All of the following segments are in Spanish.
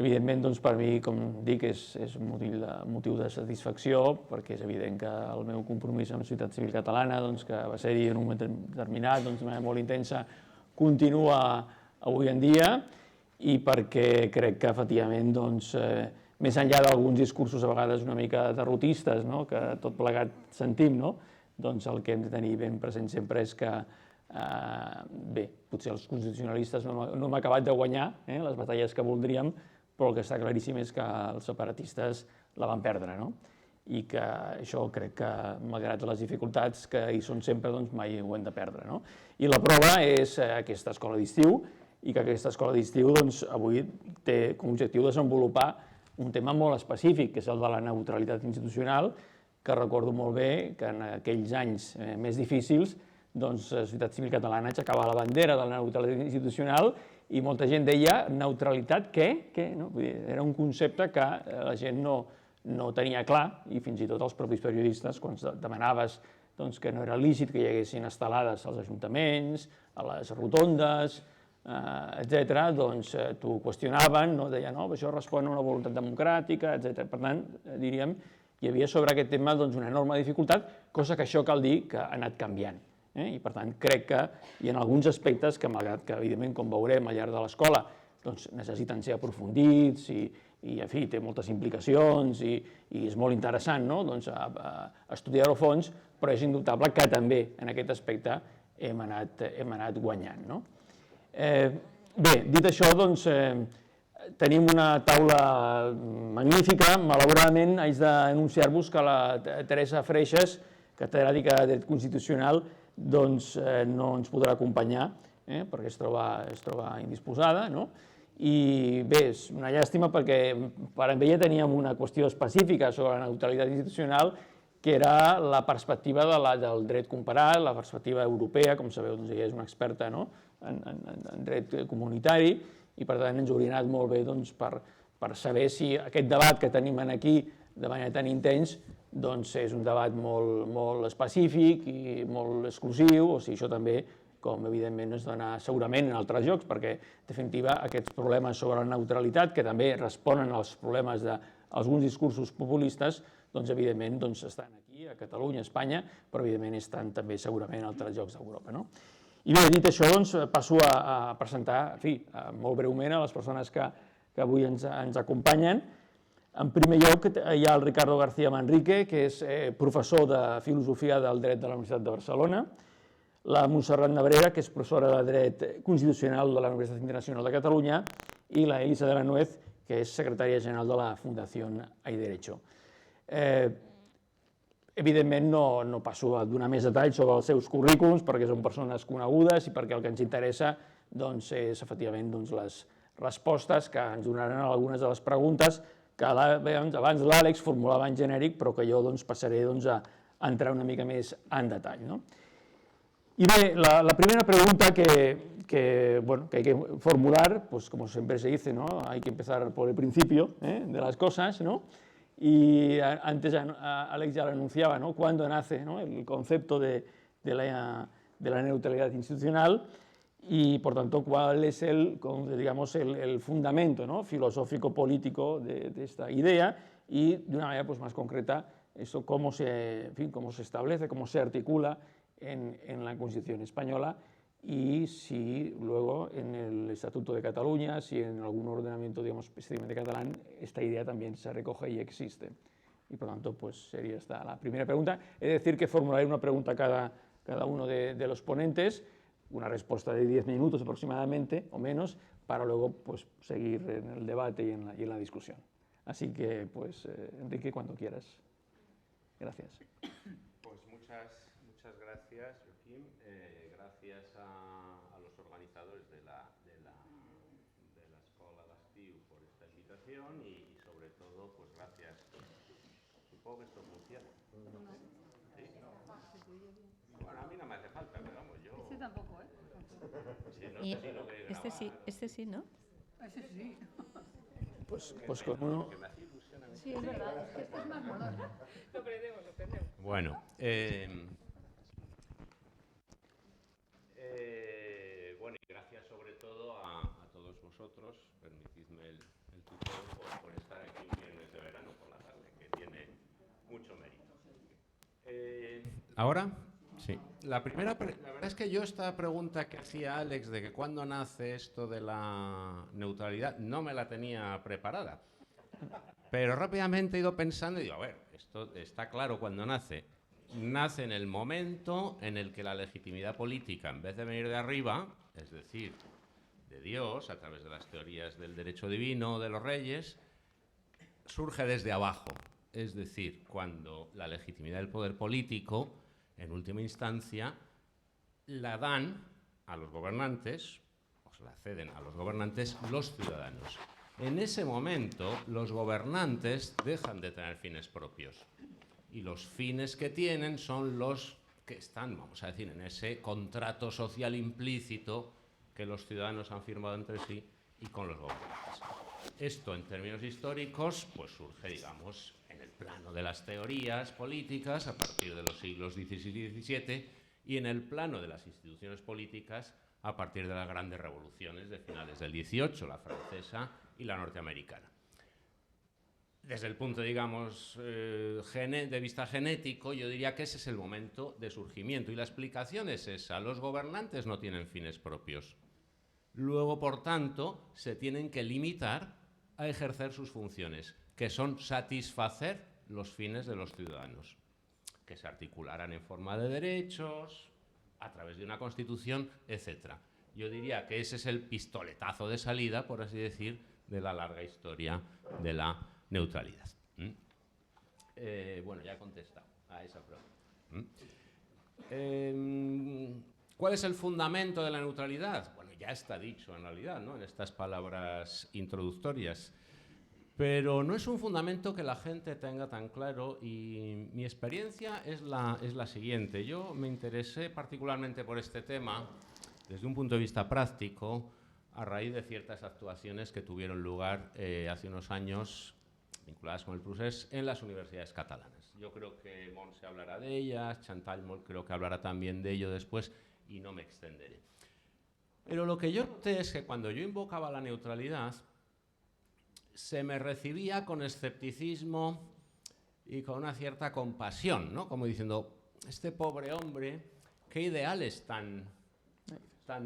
Evidentment, doncs, per mi, com dic, és un motiu de satisfacció, perquè és evident que el meu compromís amb la societat civil catalana, doncs, que va ser-hi en un moment determinat, doncs, de manera molt intensa, continua avui en dia, i perquè crec que, efectivament, doncs, més enllà d'alguns discursos a vegades una mica derrotistes, no?, que tot plegat sentim, no?, doncs el que hem de tenir ben present sempre és que, bé, potser els constitucionalistes no hem acabat de guanyar les batalles que voldríem, però el que està claríssim és que els separatistes la van perdre, no? I que això crec que, malgrat les dificultats que hi són sempre, doncs mai ho hem de perdre, no? I la prova és aquesta escola d'estiu, i que aquesta escola d'estiu avui té com a objectiu desenvolupar un tema molt específic, que és el de la neutralitat institucional, que recordo molt bé que en aquells anys més difícils la societat civil catalana aixecava la bandera de la neutralitat institucional i molta gent deia, neutralitat què? Era un concepte que la gent no tenia clar, i fins i tot els propis periodistes, quan demanaves que no era lícit que hi haguessin estelades als ajuntaments, a les rotondes, etc., doncs t'ho qüestionaven, deien, no, això respon a una voluntat democràtica, etc. Per tant, diríem, hi havia sobre aquest tema una enorme dificultat, cosa que això cal dir que ha anat canviant. I per tant crec que hi ha alguns aspectes que, malgrat que evidentment, com veurem al llarg de l'escola, necessiten ser aprofundits i, en fi, té moltes implicacions i és molt interessant estudiar-ho a fons, però és indubtable que també en aquest aspecte hem anat guanyant. Bé, dit això, tenim una taula magnífica. Malauradament, haig d'anunciar-vos que la Teresa Freixas, catedràtica de Dret Constitucional, no ens podrà acompanyar, perquè es troba indisposada. I bé, és una llàstima perquè amb ella teníem una qüestió específica sobre la neutralitat institucional, que era la perspectiva del dret comparat, la perspectiva europea. Com sabeu, ella és una experta en dret comunitari, i per tant ens hauria anat molt bé per saber si aquest debat que tenim aquí de manera tan intens és un debat molt específic i molt exclusiu, o si això també, com evidentment es dona segurament en altres llocs, perquè en definitiva aquests problemes sobre la neutralitat, que també responen als problemes d'alguns discursos populistes, evidentment estan aquí, a Catalunya, a Espanya, però evidentment estan també segurament en altres llocs d'Europa. I bé, dit això, passo a presentar, en fi, molt breument a les persones que avui ens acompanyen. En primer lloc hi ha el Ricardo García Manrique, que és professor de Filosofia del Dret de la Universitat de Barcelona, la Montserrat Nebrera, que és professora de Dret Constitucional de la Universitat Internacional de Catalunya, i la Elisa de la Nuez, que és secretària general de la Fundació Hay Derecho. Evidentment, no passo a donar més detalls sobre els seus currículums, perquè són persones conegudes i perquè el que ens interessa és, efectivament, les respostes que ens donaran a algunes de les preguntes que abans l'Àlex formulava en genèric, però que jo passaré a entrar una mica més en detall. Y bien, la primera pregunta que hay que formular, pues como siempre se dice, hay que empezar por el principio de las cosas, y antes Alex ya lo anunciaba, cuándo nace el concepto de la neutralidad institucional y, por tanto, cuál es el fundamento filosófico-político de esta idea y, de una manera más concreta, eso cómo se establece, cómo se articula en la Constitución española y si luego en el Estatuto de Cataluña, si en algún ordenamiento, específicamente catalán, esta idea también se recoge y existe. Y por tanto, pues sería esta la primera pregunta. Es decir, que formularé una pregunta a cada uno de los ponentes, una respuesta de 10 minutos aproximadamente o menos, para luego pues seguir en el debate y en la discusión. Así que, pues, Enrique, cuando quieras. Gracias. Pues muchas gracias, Joaquín. Gracias a los organizadores de la Escola d'Estiu por esta invitación y sobre todo, pues gracias. Supongo que esto funciona. ¿Sí? Bueno, a mí no me hace falta, pero vamos, yo... Este tampoco, ¿eh? Sí, no sé si lo que Este sí, ¿no? Ese sí. Pues como no... Sí, es verdad, es que este es más molón. Lo prendemos. Bueno, bueno, y gracias sobre todo a todos vosotros, permitidme el tutor, ¿Ahora? Sí. La verdad es que yo esta pregunta que hacía Alex de que cuándo nace esto de la neutralidad no me la tenía preparada. Pero rápidamente he ido pensando y digo, a ver, esto está claro cuando nace. Nace en el momento en el que la legitimidad política, en vez de venir de arriba, es decir, de Dios, a través de las teorías del derecho divino, de los reyes, surge desde abajo. Es decir, cuando la legitimidad del poder político, en última instancia, la dan a los gobernantes, o se la ceden a los gobernantes, los ciudadanos. En ese momento, los gobernantes dejan de tener fines propios. Y los fines que tienen son los que están, vamos a decir, en ese contrato social implícito que los ciudadanos han firmado entre sí y con los gobernantes. Esto, en términos históricos, pues surge, digamos, en el plano de las teorías políticas a partir de los siglos XVI y XVII y en el plano de las instituciones políticas a partir de las grandes revoluciones de finales del XVIII, la francesa y la norteamericana. Desde el punto, digamos, de vista genético, yo diría que ese es el momento de surgimiento. Y la explicación es esa. Los gobernantes no tienen fines propios. Luego, por tanto, se tienen que limitar a ejercer sus funciones, que son satisfacer los fines de los ciudadanos, que se articularán en forma de derechos, a través de una constitución, etc. Yo diría que ese es el pistoletazo de salida, por así decir, de la larga historia de la neutralidad. Bueno, ya he contestado a esa pregunta. ¿Cuál es el fundamento de la neutralidad? Bueno, ya está dicho en realidad, ¿no?, en estas palabras introductorias. Pero no es un fundamento que la gente tenga tan claro y mi experiencia es la siguiente. Yo me interesé particularmente por este tema desde un punto de vista práctico a raíz de ciertas actuaciones que tuvieron lugar hace unos años vinculadas con el procés en las universidades catalanas. Yo creo que Montse hablará de ellas, Chantal Moll creo que hablará también de ello después y no me extenderé. Pero lo que yo noté es que cuando yo invocaba la neutralidad se me recibía con escepticismo y con una cierta compasión, ¿no? Como diciendo, este pobre hombre, qué ideales tan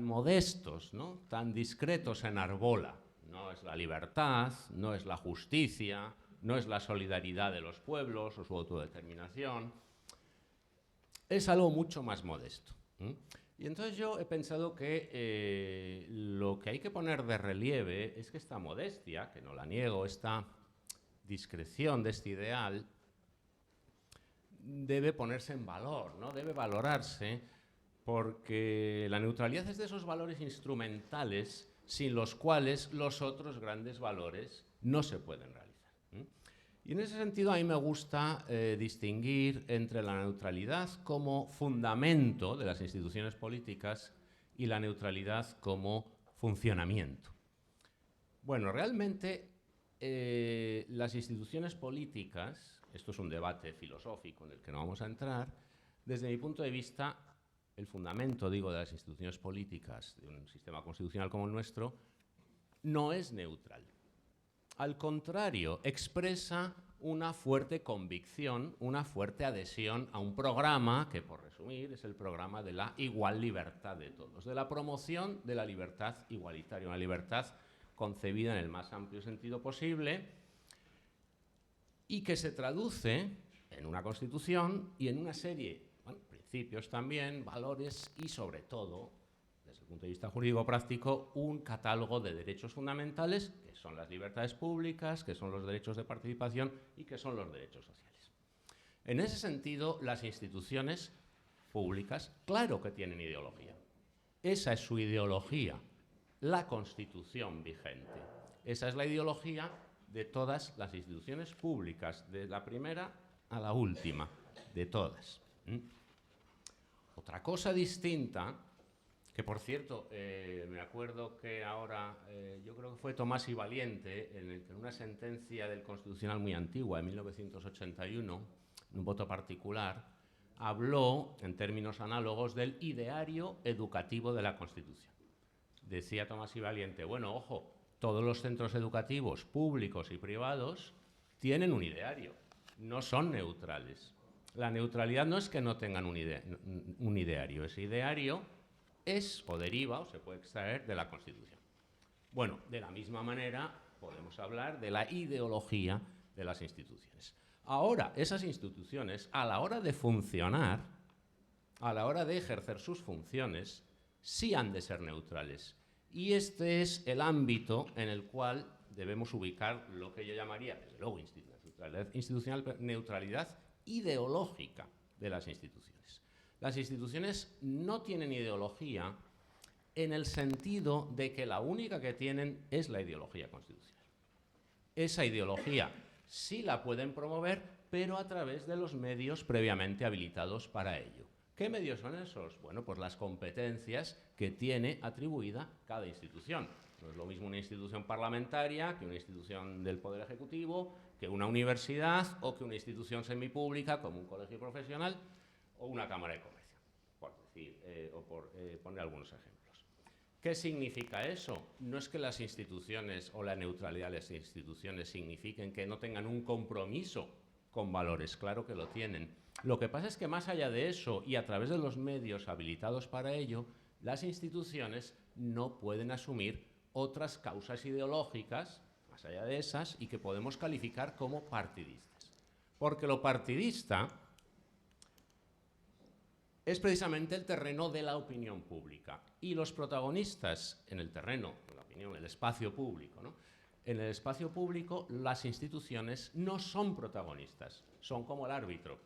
modestos, ¿no?, tan discretos enarbola. No es la libertad, no es la justicia, no es la solidaridad de los pueblos o su autodeterminación. Es algo mucho más modesto. Y entonces yo he pensado que lo que hay que poner de relieve es que esta modestia, que no la niego, esta discreción de este ideal, debe ponerse en valor, ¿no? Debe valorarse, porque la neutralidad es de esos valores instrumentales sin los cuales los otros grandes valores no se pueden realizar. Y en ese sentido a mí me gusta distinguir entre la neutralidad como fundamento de las instituciones políticas y la neutralidad como funcionamiento. Bueno, realmente las instituciones políticas, esto es un debate filosófico en el que no vamos a entrar, desde mi punto de vista, el fundamento, digo, de las instituciones políticas de un sistema constitucional como el nuestro no es neutral. Al contrario, expresa una fuerte convicción, una fuerte adhesión a un programa que, por resumir, es el programa de la igual libertad de todos, de la promoción de la libertad igualitaria, una libertad concebida en el más amplio sentido posible y que se traduce en una Constitución y en una serie, bueno, principios también, valores y, sobre todo, desde el punto de vista jurídico práctico, un catálogo de derechos fundamentales que son las libertades públicas, que son los derechos de participación y que son los derechos sociales. En ese sentido, las instituciones públicas, claro que tienen ideología. Esa es su ideología, la Constitución vigente. Esa es la ideología de todas las instituciones públicas, de la primera a la última, de todas. Otra cosa distinta, que por cierto, me acuerdo que ahora, yo creo que fue Tomás y Valiente, en una sentencia del Constitucional muy antigua, de 1981, en un voto particular, habló, en términos análogos, del ideario educativo de la Constitución. Decía Tomás y Valiente, bueno, ojo, todos los centros educativos, públicos y privados, tienen un ideario, no son neutrales. La neutralidad no es que no tengan un ideario, ese ideario es o deriva o se puede extraer de la Constitución. Bueno, de la misma manera podemos hablar de la ideología de las instituciones. Ahora, esas instituciones, a la hora de funcionar, a la hora de ejercer sus funciones, sí han de ser neutrales. Y este es el ámbito en el cual debemos ubicar lo que yo llamaría, desde luego, neutralidad ideológica de las instituciones. Las instituciones no tienen ideología en el sentido de que la única que tienen es la ideología constitucional. Esa ideología sí la pueden promover, pero a través de los medios previamente habilitados para ello. ¿Qué medios son esos? Bueno, pues las competencias que tiene atribuida cada institución. No es lo mismo una institución parlamentaria que una institución del Poder Ejecutivo, que una universidad o que una institución semipública como un colegio profesional o una Cámara de Comercio, por decir, por poner algunos ejemplos. ¿Qué significa eso? No es que las instituciones o la neutralidad de las instituciones signifiquen que no tengan un compromiso con valores, claro que lo tienen. Lo que pasa es que más allá de eso y a través de los medios habilitados para ello, las instituciones no pueden asumir otras causas ideológicas, más allá de esas, y que podemos calificar como partidistas. Porque lo partidista es precisamente el terreno de la opinión pública. Y los protagonistas en el terreno, la opinión, el espacio público, ¿no? En el espacio público, las instituciones no son protagonistas, son como el árbitro.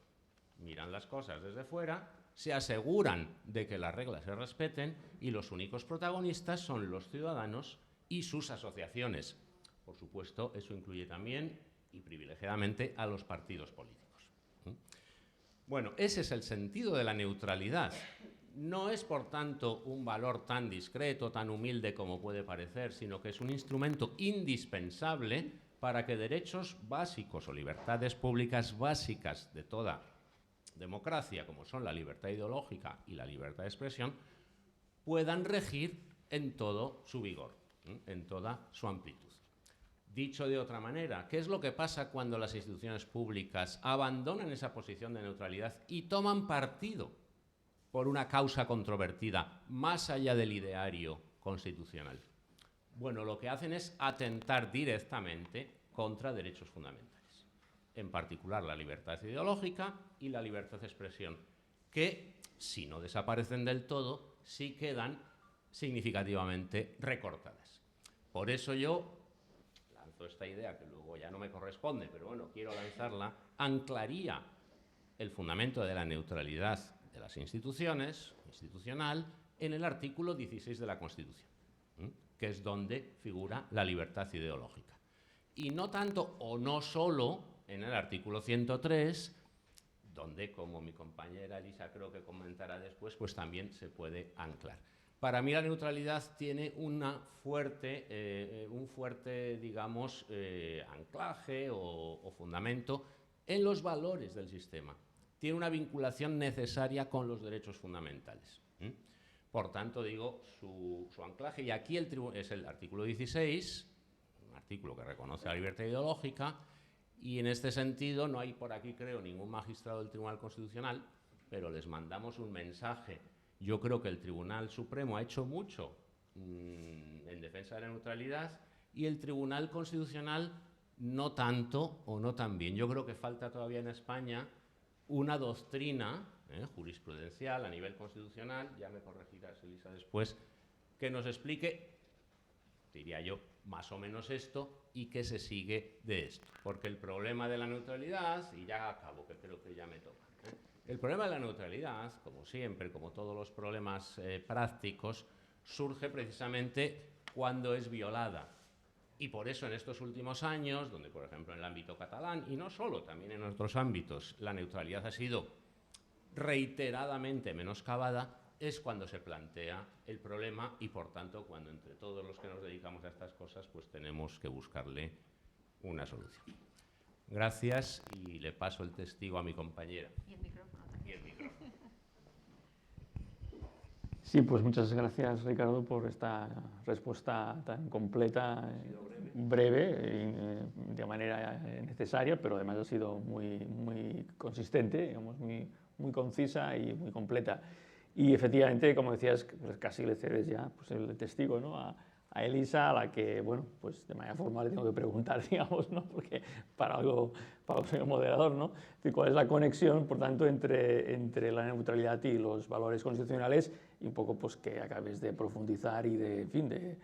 Miran las cosas desde fuera, se aseguran de que las reglas se respeten y los únicos protagonistas son los ciudadanos y sus asociaciones. Por supuesto, eso incluye también y privilegiadamente a los partidos políticos. Bueno, ese es el sentido de la neutralidad. No es, por tanto, un valor tan discreto, tan humilde como puede parecer, sino que es un instrumento indispensable para que derechos básicos o libertades públicas básicas de toda democracia, como son la libertad ideológica y la libertad de expresión, puedan regir en todo su vigor, en toda su amplitud. Dicho de otra manera, ¿qué es lo que pasa cuando las instituciones públicas abandonan esa posición de neutralidad y toman partido por una causa controvertida más allá del ideario constitucional? Bueno, lo que hacen es atentar directamente contra derechos fundamentales, en particular la libertad ideológica y la libertad de expresión, que, si no desaparecen del todo, sí quedan significativamente recortadas. Por eso yo lanzo esta idea, que luego ya no me corresponde, pero bueno, quiero lanzarla, anclaría el fundamento de la neutralidad de las instituciones, institucional, en el artículo 16 de la Constitución, que es donde figura la libertad ideológica. Y no tanto o no solo en el artículo 103, donde, como mi compañera Elisa creo que comentará después, pues también se puede anclar. Para mí la neutralidad tiene un fuerte, digamos, anclaje o fundamento en los valores del sistema. Tiene una vinculación necesaria con los derechos fundamentales. Por tanto, digo, su anclaje, y aquí es el artículo 16, un artículo que reconoce la libertad ideológica, y en este sentido no hay por aquí, creo, ningún magistrado del Tribunal Constitucional, pero les mandamos un mensaje. Yo creo que el Tribunal Supremo ha hecho mucho en defensa de la neutralidad y el Tribunal Constitucional no tanto o no tan bien. Yo creo que falta todavía en España una doctrina jurisprudencial a nivel constitucional, ya me corregirás, Elisa, después, que nos explique, diría yo, más o menos esto y qué se sigue de esto. Porque el problema de la neutralidad, y ya acabo, que creo que ya me toca, el problema de la neutralidad, como siempre, como todos los problemas prácticos, surge precisamente cuando es violada. Y por eso en estos últimos años, donde por ejemplo en el ámbito catalán, y no solo, también en otros ámbitos, la neutralidad ha sido reiteradamente menoscabada, es cuando se plantea el problema y por tanto cuando entre todos los que nos dedicamos a estas cosas pues tenemos que buscarle una solución. Gracias y le paso el testigo a mi compañera. Y el micrófono también. Y el micrófono. Sí, pues muchas gracias, Ricardo, por esta respuesta tan completa, breve, de manera necesaria, pero además ha sido muy consistente, digamos, muy concisa y muy completa. Y efectivamente, como decías, pues casi le cedes ya pues el testigo, ¿no? a Elisa, a la que, bueno, pues de manera formal le tengo que preguntar, digamos, ¿no? Porque para algo soy el moderador, ¿no? ¿Cuál es la conexión, por tanto, entre la neutralidad y los valores constitucionales? Y un poco, pues, que acabes de profundizar y de, en fin, de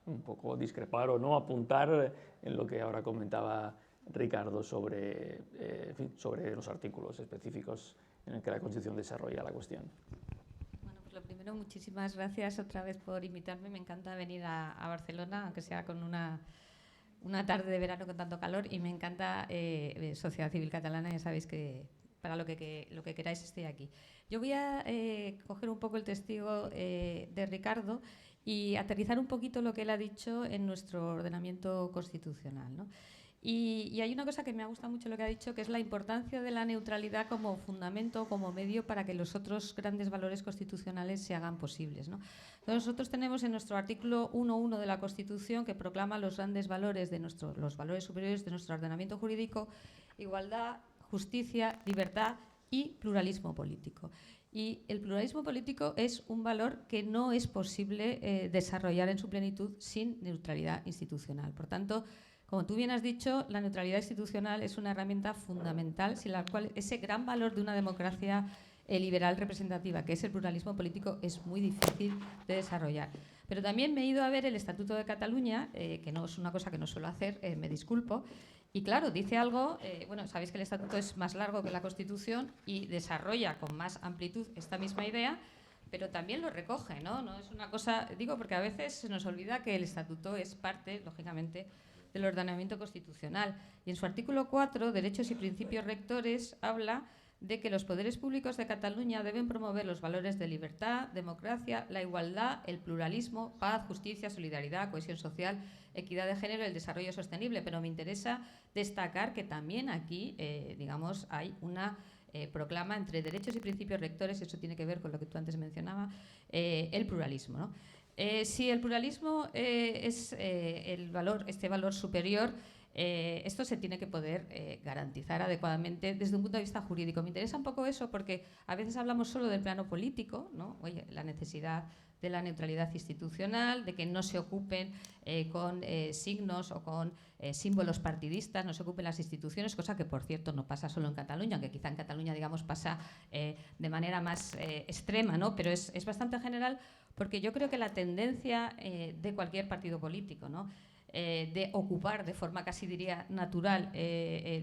un poco discrepar o no, apuntar en lo que ahora comentaba Ricardo sobre, en fin, sobre los artículos específicos en el que la Constitución desarrolla la cuestión. Lo primero, muchísimas gracias otra vez por invitarme. Me encanta venir a Barcelona, aunque sea con una tarde de verano con tanto calor, y me encanta Sociedad Civil Catalana. Ya sabéis que para lo que queráis estoy aquí. Yo voy a coger un poco el testigo de Ricardo y aterrizar un poquito lo que él ha dicho en nuestro ordenamiento constitucional, ¿no? Y hay una cosa que me ha gustado mucho lo que ha dicho, que es la importancia de la neutralidad como fundamento, como medio para que los otros grandes valores constitucionales se hagan posibles, ¿no? Entonces, nosotros tenemos en nuestro artículo 1.1 de la Constitución, que proclama los grandes valores los valores superiores de nuestro ordenamiento jurídico: igualdad, justicia, libertad y pluralismo político. Y el pluralismo político es un valor que no es posible desarrollar en su plenitud sin neutralidad institucional. Por tanto, como tú bien has dicho, la neutralidad institucional es una herramienta fundamental sin la cual ese gran valor de una democracia liberal representativa, que es el pluralismo político, es muy difícil de desarrollar. Pero también me he ido a ver el Estatuto de Cataluña, que no es una cosa que no suelo hacer, me disculpo, y claro, dice algo, bueno, sabéis que el Estatuto es más largo que la Constitución y desarrolla con más amplitud esta misma idea, pero también lo recoge, ¿no? No es una cosa, digo, porque a veces se nos olvida que el Estatuto es parte, lógicamente, del ordenamiento constitucional. Y en su artículo 4, Derechos y Principios Rectores, habla de que los poderes públicos de Cataluña deben promover los valores de libertad, democracia, la igualdad, el pluralismo, paz, justicia, solidaridad, cohesión social, equidad de género y el desarrollo sostenible. Pero me interesa destacar que también aquí, digamos, hay una proclama entre derechos y principios rectores, eso tiene que ver con lo que tú antes mencionabas, el pluralismo, ¿no? Si el pluralismo es este valor superior, esto se tiene que poder garantizar adecuadamente desde un punto de vista jurídico. Me interesa un poco eso porque a veces hablamos solo del plano político, ¿no? Oye, la necesidad de la neutralidad institucional, de que no se ocupen con signos o con símbolos partidistas, no se ocupen las instituciones, cosa que, por cierto, no pasa solo en Cataluña, aunque quizá en Cataluña, digamos, pasa de manera más extrema, ¿no? Pero es bastante general, porque yo creo que la tendencia de cualquier partido político, ¿no?, de ocupar de forma casi diría natural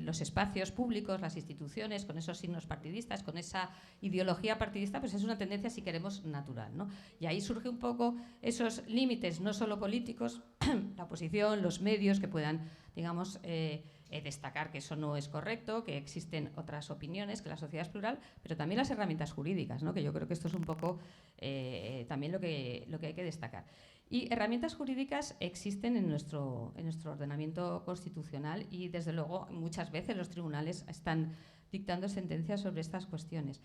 los espacios públicos, las instituciones, con esos signos partidistas, con esa ideología partidista, pues es una tendencia, si queremos, natural, ¿no? Y ahí surge un poco esos límites, no solo políticos, la oposición, los medios que puedan, digamos, destacar que eso no es correcto, que existen otras opiniones, que la sociedad es plural, pero también las herramientas jurídicas, ¿no? Que yo creo que esto es un poco también lo que hay que destacar. Y herramientas jurídicas existen en nuestro ordenamiento constitucional y, desde luego, muchas veces los tribunales están dictando sentencias sobre estas cuestiones.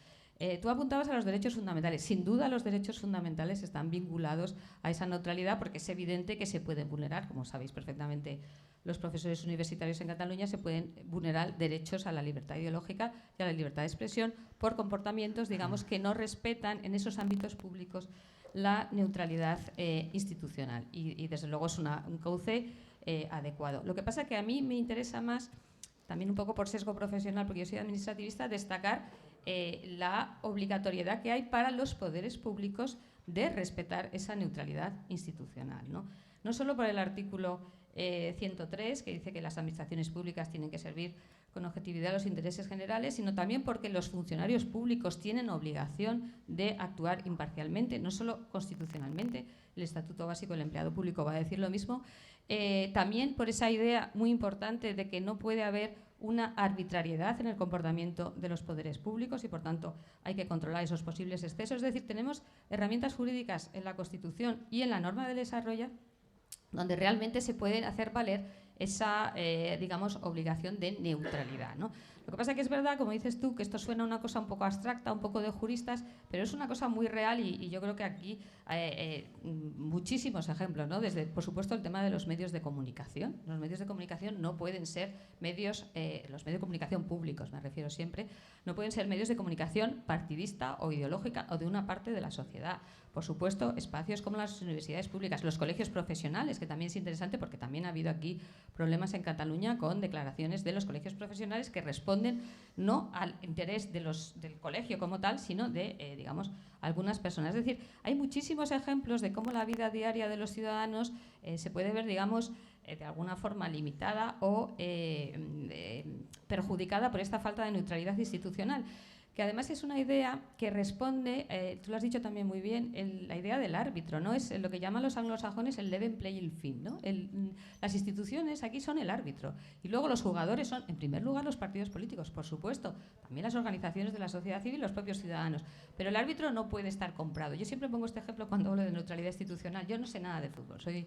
Tú apuntabas a los derechos fundamentales. Sin duda, los derechos fundamentales están vinculados a esa neutralidad porque es evidente que se pueden vulnerar, como sabéis perfectamente los profesores universitarios en Cataluña, se pueden vulnerar derechos a la libertad ideológica y a la libertad de expresión por comportamientos, digamos, que no respetan en esos ámbitos públicos la neutralidad institucional y desde luego es un cauce adecuado. Lo que pasa es que a mí me interesa más, también un poco por sesgo profesional, porque yo soy administrativista, destacar la obligatoriedad que hay para los poderes públicos de respetar esa neutralidad institucional, ¿no? No solo por el artículo 103, que dice que las administraciones públicas tienen que servir con objetividad a los intereses generales, sino también porque los funcionarios públicos tienen obligación de actuar imparcialmente, no solo constitucionalmente. El Estatuto Básico del Empleado Público va a decir lo mismo. También por esa idea muy importante de que no puede haber una arbitrariedad en el comportamiento de los poderes públicos y, por tanto, hay que controlar esos posibles excesos. Es decir, tenemos herramientas jurídicas en la Constitución y en la norma de desarrollo donde realmente se pueden hacer valer esa, digamos, obligación de neutralidad, ¿no? Lo que pasa que es verdad, como dices tú, que esto suena una cosa un poco abstracta, un poco de juristas, pero es una cosa muy real y yo creo que aquí muchísimos ejemplos, ¿no? Desde, por supuesto, el tema de los medios de comunicación. Los medios de comunicación no pueden ser medios, los medios de comunicación públicos, me refiero siempre, no pueden ser medios de comunicación partidista o ideológica o de una parte de la sociedad. Por supuesto, espacios como las universidades públicas, los colegios profesionales, que también es interesante porque también ha habido aquí problemas en Cataluña con declaraciones de los colegios profesionales que responden no al interés del colegio como tal, sino de, digamos, algunas personas. Es decir, hay muchísimos ejemplos de cómo la vida diaria de los ciudadanos se puede ver, digamos, de alguna forma limitada o perjudicada por esta falta de neutralidad institucional, que además es una idea que responde, tú lo has dicho también muy bien, la idea del árbitro, ¿no? Es lo que llaman los anglosajones el level playing field, ¿no? Las instituciones aquí son el árbitro y luego los jugadores son, en primer lugar, los partidos políticos, por supuesto, también las organizaciones de la sociedad civil y los propios ciudadanos, pero el árbitro no puede estar comprado. Yo siempre pongo este ejemplo cuando hablo de neutralidad institucional. Yo no sé nada de fútbol, soy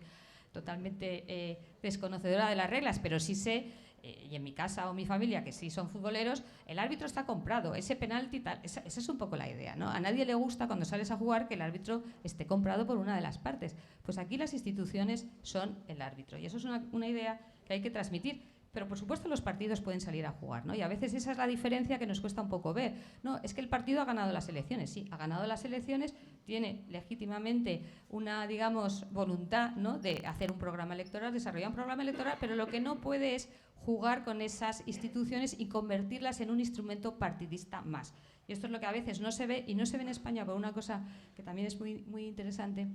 totalmente desconocedora de las reglas, pero sí sé, y en mi casa o mi familia, que sí son futboleros, el árbitro está comprado, ese penalti tal, esa es un poco la idea, ¿no? A nadie le gusta cuando sales a jugar que el árbitro esté comprado por una de las partes. Pues aquí las instituciones son el árbitro y eso es una idea que hay que transmitir. Pero, por supuesto, los partidos pueden salir a jugar, ¿no? Y a veces esa es la diferencia que nos cuesta un poco ver. No, es que el partido ha ganado las elecciones. Sí, ha ganado las elecciones, tiene legítimamente una, digamos, voluntad, ¿no?, de hacer un programa electoral, desarrollar un programa electoral, pero lo que no puede es jugar con esas instituciones y convertirlas en un instrumento partidista más. Y esto es lo que a veces no se ve, y no se ve en España por una cosa que también es muy, muy interesante,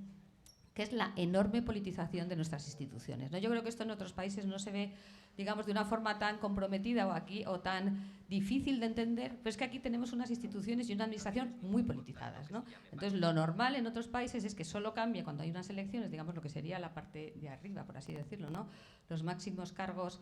que es la enorme politización de nuestras instituciones, ¿no? Yo creo que esto en otros países no se ve, digamos, de una forma tan comprometida o tan difícil de entender, pero es que aquí tenemos unas instituciones y una administración muy politizadas, ¿no? Entonces, lo normal en otros países es que solo cambie cuando hay unas elecciones, digamos, lo que sería la parte de arriba, por así decirlo, ¿no? Los máximos cargos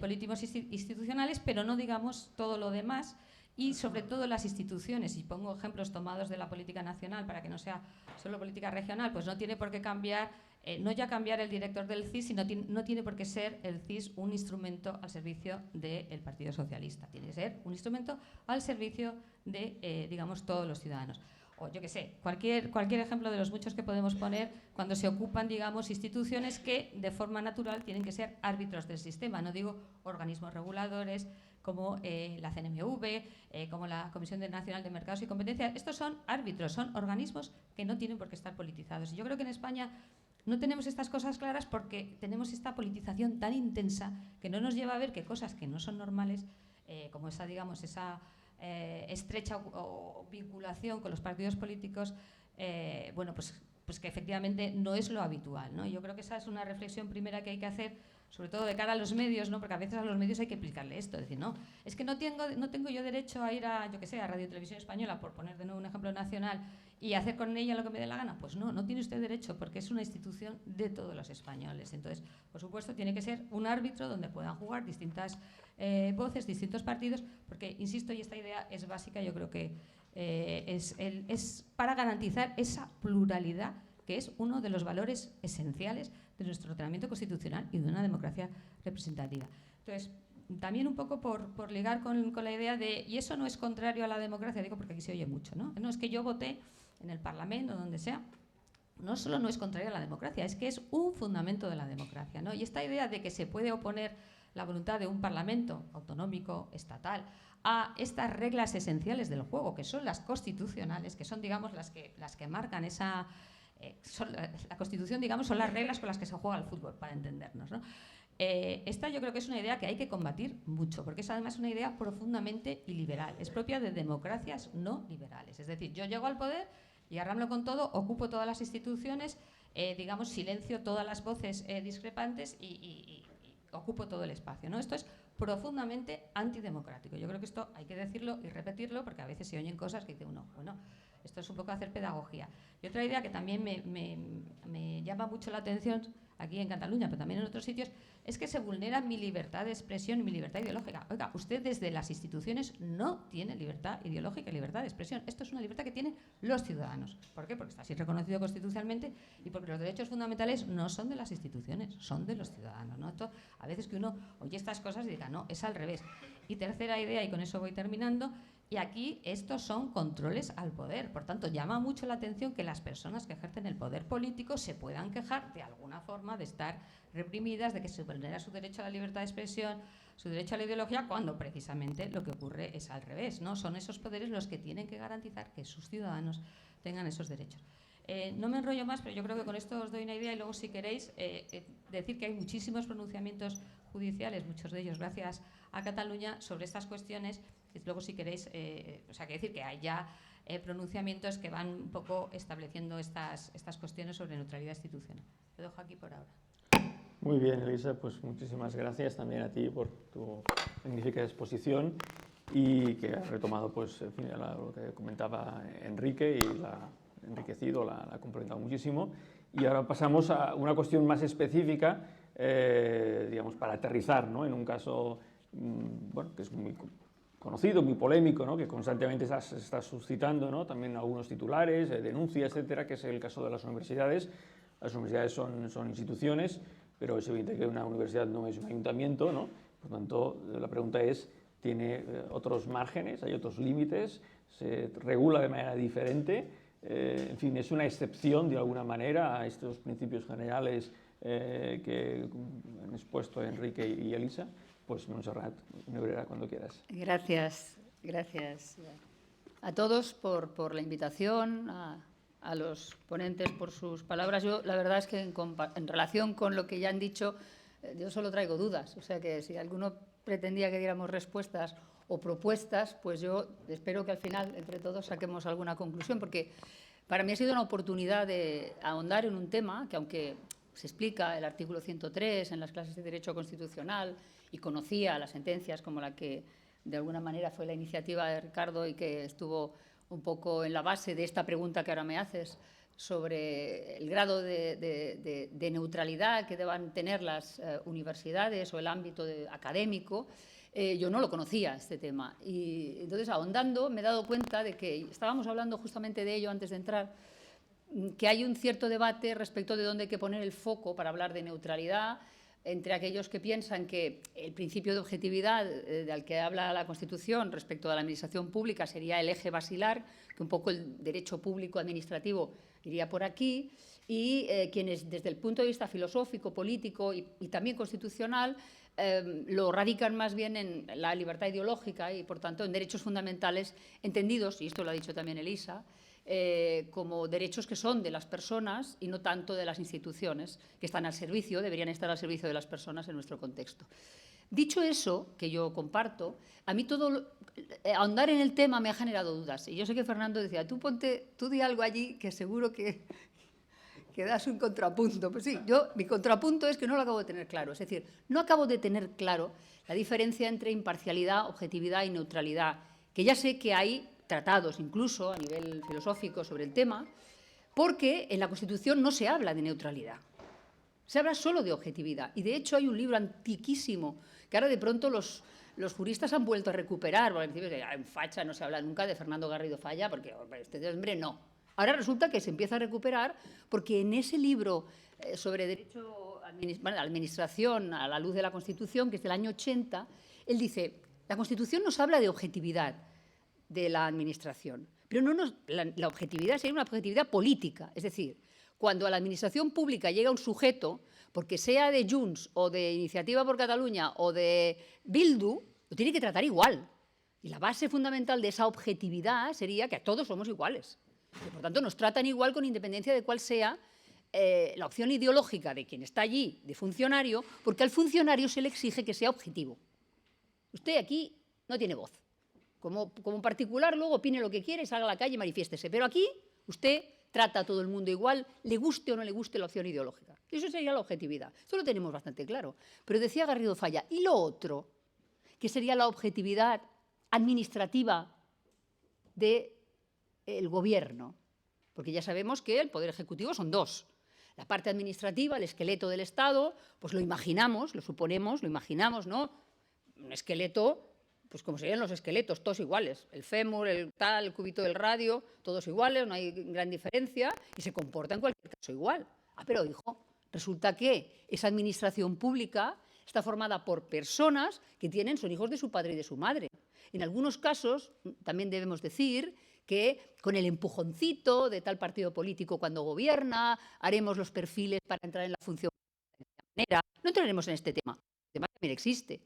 políticos institucionales, pero no, digamos, todo lo demás. Y sobre todo las instituciones, y pongo ejemplos tomados de la política nacional para que no sea solo política regional, pues no tiene por qué cambiar, no ya cambiar el director del CIS, sino no tiene por qué ser el CIS un instrumento al servicio del Partido Socialista, tiene que ser un instrumento al servicio de, digamos, todos los ciudadanos. O yo qué sé, cualquier ejemplo de los muchos que podemos poner cuando se ocupan, digamos, instituciones que de forma natural tienen que ser árbitros del sistema, no digo organismos reguladores, como la CNMV, como la Comisión Nacional de Mercados y Competencia. Estos son árbitros, son organismos que no tienen por qué estar politizados. Y yo creo que en España no tenemos estas cosas claras porque tenemos esta politización tan intensa que no nos lleva a ver que cosas que no son normales, como esa, digamos, esa estrecha o vinculación con los partidos políticos, bueno, pues que efectivamente no es lo habitual, ¿no? Yo creo que esa es una reflexión primera que hay que hacer, sobre todo de cara a los medios, ¿no? Porque a veces a los medios hay que explicarle esto, decir, no, es que no tengo yo derecho a ir a, yo que sé, a Radio Televisión Española, por poner de nuevo un ejemplo nacional, y hacer con ella lo que me dé la gana. Pues no tiene usted derecho, porque es una institución de todos los españoles. Entonces, por supuesto, tiene que ser un árbitro donde puedan jugar distintas voces, distintos partidos, porque, insisto, y esta idea es básica, yo creo que es para garantizar esa pluralidad que es uno de los valores esenciales de nuestro ordenamiento constitucional y de una democracia representativa. Entonces, también un poco por ligar con la idea de, y eso no es contrario a la democracia, digo porque aquí se oye mucho, ¿no? No es que yo voté en el Parlamento o donde sea, no solo no es contrario a la democracia, es que es un fundamento de la democracia, ¿no? Y esta idea de que se puede oponer la voluntad de un Parlamento autonómico, estatal, a estas reglas esenciales del juego, que son las constitucionales, que son, digamos, las que marcan esa... la Constitución, digamos, son las reglas con las que se juega al fútbol, para entendernos, ¿no? Esta yo creo que es una idea que hay que combatir mucho, porque es además una idea profundamente iliberal, es propia de democracias no liberales. Es decir, yo llego al poder y arramblo con todo, ocupo todas las instituciones, digamos, silencio todas las voces discrepantes y ocupo todo el espacio, ¿no? Esto es profundamente antidemocrático. Yo creo que esto hay que decirlo y repetirlo, porque a veces se oyen cosas que dice uno, bueno, esto es un poco hacer pedagogía. Y otra idea que también me llama mucho la atención aquí en Cataluña, pero también en otros sitios, es que se vulnera mi libertad de expresión y mi libertad ideológica. Oiga, usted desde las instituciones no tiene libertad ideológica y libertad de expresión. Esto es una libertad que tienen los ciudadanos. ¿Por qué? Porque está así reconocido constitucionalmente y porque los derechos fundamentales no son de las instituciones, son de los ciudadanos, ¿no? Esto, a veces que uno oye estas cosas y diga, no, es al revés. Y tercera idea, y con eso voy terminando, y aquí estos son controles al poder. Por tanto, llama mucho la atención que las personas que ejercen el poder político se puedan quejar de alguna forma de estar reprimidas, de que se vulnera su derecho a la libertad de expresión, su derecho a la ideología, cuando precisamente lo que ocurre es al revés, ¿no? Son esos poderes los que tienen que garantizar que sus ciudadanos tengan esos derechos. No me enrollo más, pero yo creo que con esto os doy una idea y luego, si queréis, decir que hay muchísimos pronunciamientos judiciales, muchos de ellos gracias a Cataluña, sobre estas cuestiones. Y luego, si queréis, o sea, que decir que hay ya pronunciamientos que van un poco estableciendo estas cuestiones sobre neutralidad institucional. Lo dejo aquí por ahora. Muy bien, Elisa, pues muchísimas gracias también a ti por tu magnífica exposición y que has retomado, pues, en fin, lo que comentaba Enrique y la ha enriquecido, la ha complementado muchísimo. Y ahora pasamos a una cuestión más específica, digamos, para aterrizar, ¿no? En un caso, bueno, que es muy conocido, muy polémico, ¿no? Que constantemente se está suscitando, ¿no? También algunos titulares, denuncias, etcétera, que es el caso de las universidades. Las universidades son instituciones, pero es evidente que una universidad no es un ayuntamiento, ¿no? Por lo tanto, la pregunta es, ¿tiene otros márgenes, hay otros límites, se regula de manera diferente? En fin, ¿es una excepción de alguna manera a estos principios generales que han expuesto Enrique y Elisa? Pues Montserrat, Nebrera, cuando quieras. Gracias a todos por la invitación, a los ponentes por sus palabras. Yo, la verdad es que en relación con lo que ya han dicho, yo solo traigo dudas. O sea que si alguno pretendía que diéramos respuestas o propuestas, pues yo espero que al final, entre todos, saquemos alguna conclusión, porque para mí ha sido una oportunidad de ahondar en un tema que, aunque se explica el artículo 103 en las clases de Derecho Constitucional y conocía las sentencias como la que de alguna manera fue la iniciativa de Ricardo y que estuvo un poco en la base de esta pregunta que ahora me haces sobre el grado de neutralidad que deban tener las universidades o el ámbito académico, yo no lo conocía, este tema. Y entonces, ahondando, me he dado cuenta de que estábamos hablando justamente de ello antes de entrar, que hay un cierto debate respecto de dónde hay que poner el foco para hablar de neutralidad, entre aquellos que piensan que el principio de objetividad del que habla la Constitución respecto a la administración pública sería el eje basilar, que un poco el derecho público administrativo iría por aquí, y quienes desde el punto de vista filosófico, político y también constitucional lo radican más bien en la libertad ideológica y, por tanto, en derechos fundamentales entendidos, y esto lo ha dicho también Elisa, como derechos que son de las personas y no tanto de las instituciones, que están al servicio, deberían estar al servicio de las personas en nuestro contexto. Dicho eso, que yo comparto, a mí ahondar en el tema me ha generado dudas. Y yo sé que Fernando decía, tú di algo allí que seguro que das un contrapunto. Pues sí, mi contrapunto es que no lo acabo de tener claro. Es decir, no acabo de tener claro la diferencia entre imparcialidad, objetividad y neutralidad, que ya sé que hay tratados incluso a nivel filosófico sobre el tema, porque en la Constitución no se habla de neutralidad, se habla solo de objetividad. Y de hecho hay un libro antiquísimo que ahora de pronto los juristas han vuelto a recuperar, porque al principio en Facha no se habla nunca de Fernando Garrido Falla, porque este hombre no. Ahora resulta que se empieza a recuperar porque en ese libro sobre derecho administración a la luz de la Constitución, que es del año 80, él dice, la Constitución nos habla de objetividad de la administración, pero la objetividad sería una objetividad política, es decir, cuando a la administración pública llega un sujeto, porque sea de Junts o de Iniciativa por Cataluña o de Bildu, lo tiene que tratar igual. Y la base fundamental de esa objetividad sería que todos somos iguales. Y, por tanto, nos tratan igual con independencia de cuál sea la opción ideológica de quien está allí, de funcionario, porque al funcionario se le exige que sea objetivo. Usted aquí no tiene voz. Como particular, luego opine lo que quiere y salga a la calle y manifiéstese. Pero aquí usted trata a todo el mundo igual, le guste o no le guste la opción ideológica. Y eso sería la objetividad. Eso lo tenemos bastante claro. Pero decía Garrido Falla, ¿y lo otro? Que sería la objetividad administrativa del gobierno. Porque ya sabemos que el Poder Ejecutivo son dos. La parte administrativa, el esqueleto del Estado, pues lo imaginamos, lo suponemos, lo imaginamos, ¿no? Un esqueleto, pues como serían los esqueletos, todos iguales. El fémur, el tal, el cúbito del radio, todos iguales, no hay gran diferencia y se comporta en cualquier caso igual. Ah, pero hijo, resulta que esa administración pública está formada por personas que son hijos de su padre y de su madre. En algunos casos, también debemos decir que con el empujoncito de tal partido político cuando gobierna, haremos los perfiles para entrar en la función de esta manera. No entraremos en este tema. El tema también existe.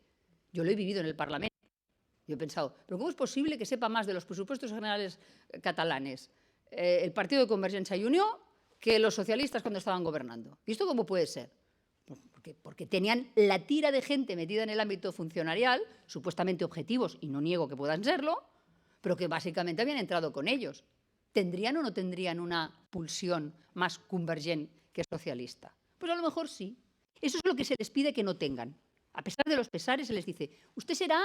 Yo lo he vivido en el Parlamento. Yo he pensado, ¿pero cómo es posible que sepa más de los presupuestos generales catalanes el partido de Convergencia y Unió que los socialistas cuando estaban gobernando? ¿Y esto cómo puede ser? Porque tenían la tira de gente metida en el ámbito funcionarial, supuestamente objetivos, y no niego que puedan serlo, pero que básicamente habían entrado con ellos. ¿Tendrían o no tendrían una pulsión más convergente que socialista? Pues a lo mejor sí. Eso es lo que se les pide que no tengan. A pesar de los pesares, se les dice, usted será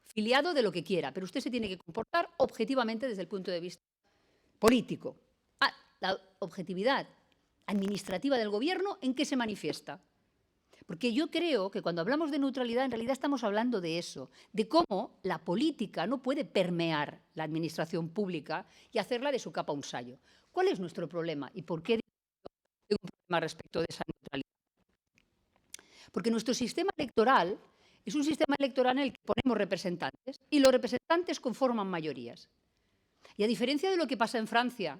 filiado de lo que quiera, pero usted se tiene que comportar objetivamente desde el punto de vista político. La objetividad administrativa del gobierno, ¿en qué se manifiesta? Porque yo creo que cuando hablamos de neutralidad, en realidad estamos hablando de eso, de cómo la política no puede permear la administración pública y hacerla de su capa un sayo. ¿Cuál es nuestro problema y por qué tengo un problema respecto de esa neutralidad? Porque nuestro sistema electoral es un sistema electoral en el que ponemos representantes y los representantes conforman mayorías. Y a diferencia de lo que pasa en Francia,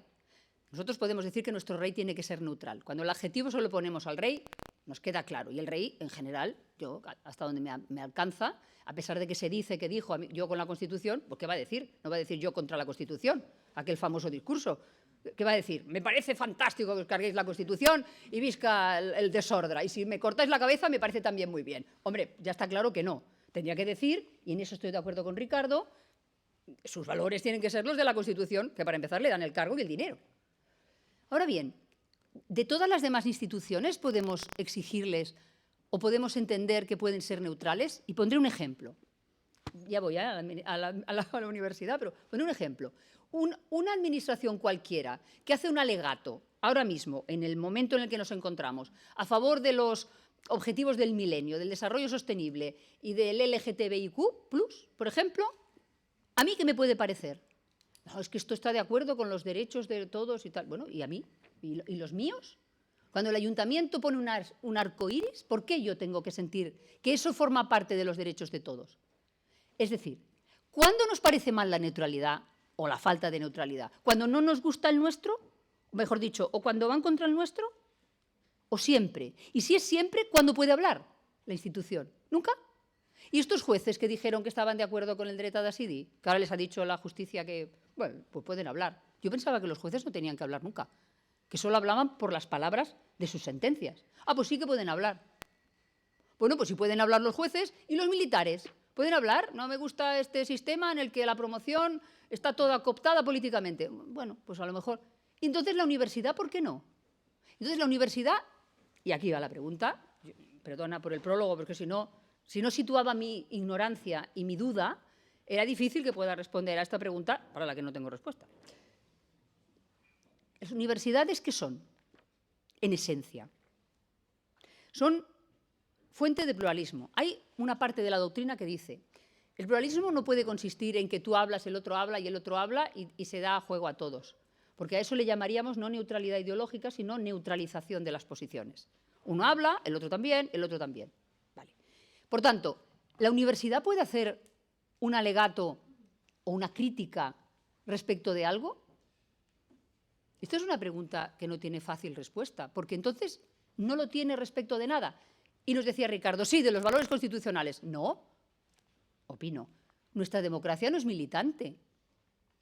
nosotros podemos decir que nuestro rey tiene que ser neutral. Cuando el adjetivo solo ponemos al rey, nos queda claro. Y el rey, en general, yo, hasta donde me alcanza, a pesar de que se dice que dijo yo con la Constitución, pues ¿qué va a decir? No va a decir yo contra la Constitución, aquel famoso discurso. ¿Qué va a decir? Me parece fantástico que os carguéis la Constitución y visca el desordre. Y si me cortáis la cabeza, me parece también muy bien. Hombre, ya está claro que no. Tendría que decir, y en eso estoy de acuerdo con Ricardo, sus valores tienen que ser los de la Constitución, que para empezar le dan el cargo y el dinero. Ahora bien, de todas las demás instituciones podemos exigirles o podemos entender que pueden ser neutrales. Y pondré un ejemplo. Ya voy a la universidad, pero pondré un ejemplo. Una administración cualquiera que hace un alegato, ahora mismo, en el momento en el que nos encontramos, a favor de los objetivos del milenio, del desarrollo sostenible y del LGTBIQ+, por ejemplo, ¿a mí qué me puede parecer? No, es que esto está de acuerdo con los derechos de todos y tal. Bueno, ¿y a mí? ¿Y los míos? Cuando el ayuntamiento pone un arco iris, ¿por qué yo tengo que sentir que eso forma parte de los derechos de todos? Es decir, ¿cuándo nos parece mal la neutralidad o la falta de neutralidad? ¿Cuando no nos gusta el nuestro? Mejor dicho, ¿o cuando van contra el nuestro? ¿O siempre? Y si es siempre, ¿cuándo puede hablar la institución? ¿Nunca? ¿Y estos jueces que dijeron que estaban de acuerdo con el derecho a decidir, que ahora les ha dicho la justicia que, bueno, pues pueden hablar? Yo pensaba que los jueces no tenían que hablar nunca, que solo hablaban por las palabras de sus sentencias. Ah, pues sí que pueden hablar. Bueno, pues sí pueden hablar los jueces y los militares. ¿Pueden hablar? No me gusta este sistema en el que la promoción está toda cooptada políticamente. Bueno, pues a lo mejor. Entonces, ¿la universidad por qué no? Entonces, la universidad, y aquí va la pregunta, perdona por el prólogo, porque si no situaba mi ignorancia y mi duda, era difícil que pueda responder a esta pregunta para la que no tengo respuesta. ¿Las universidades qué son? En esencia. Son fuente de pluralismo. Hay una parte de la doctrina que dice, el pluralismo no puede consistir en que tú hablas, el otro habla y el otro habla y se da juego a todos, porque a eso le llamaríamos no neutralidad ideológica, sino neutralización de las posiciones. Uno habla, el otro también, el otro también. Vale. Por tanto, ¿la universidad puede hacer un alegato o una crítica respecto de algo? Esto es una pregunta que no tiene fácil respuesta, porque entonces no lo tiene respecto de nada. Y nos decía Ricardo, sí, de los valores constitucionales. No, opino, nuestra democracia no es militante.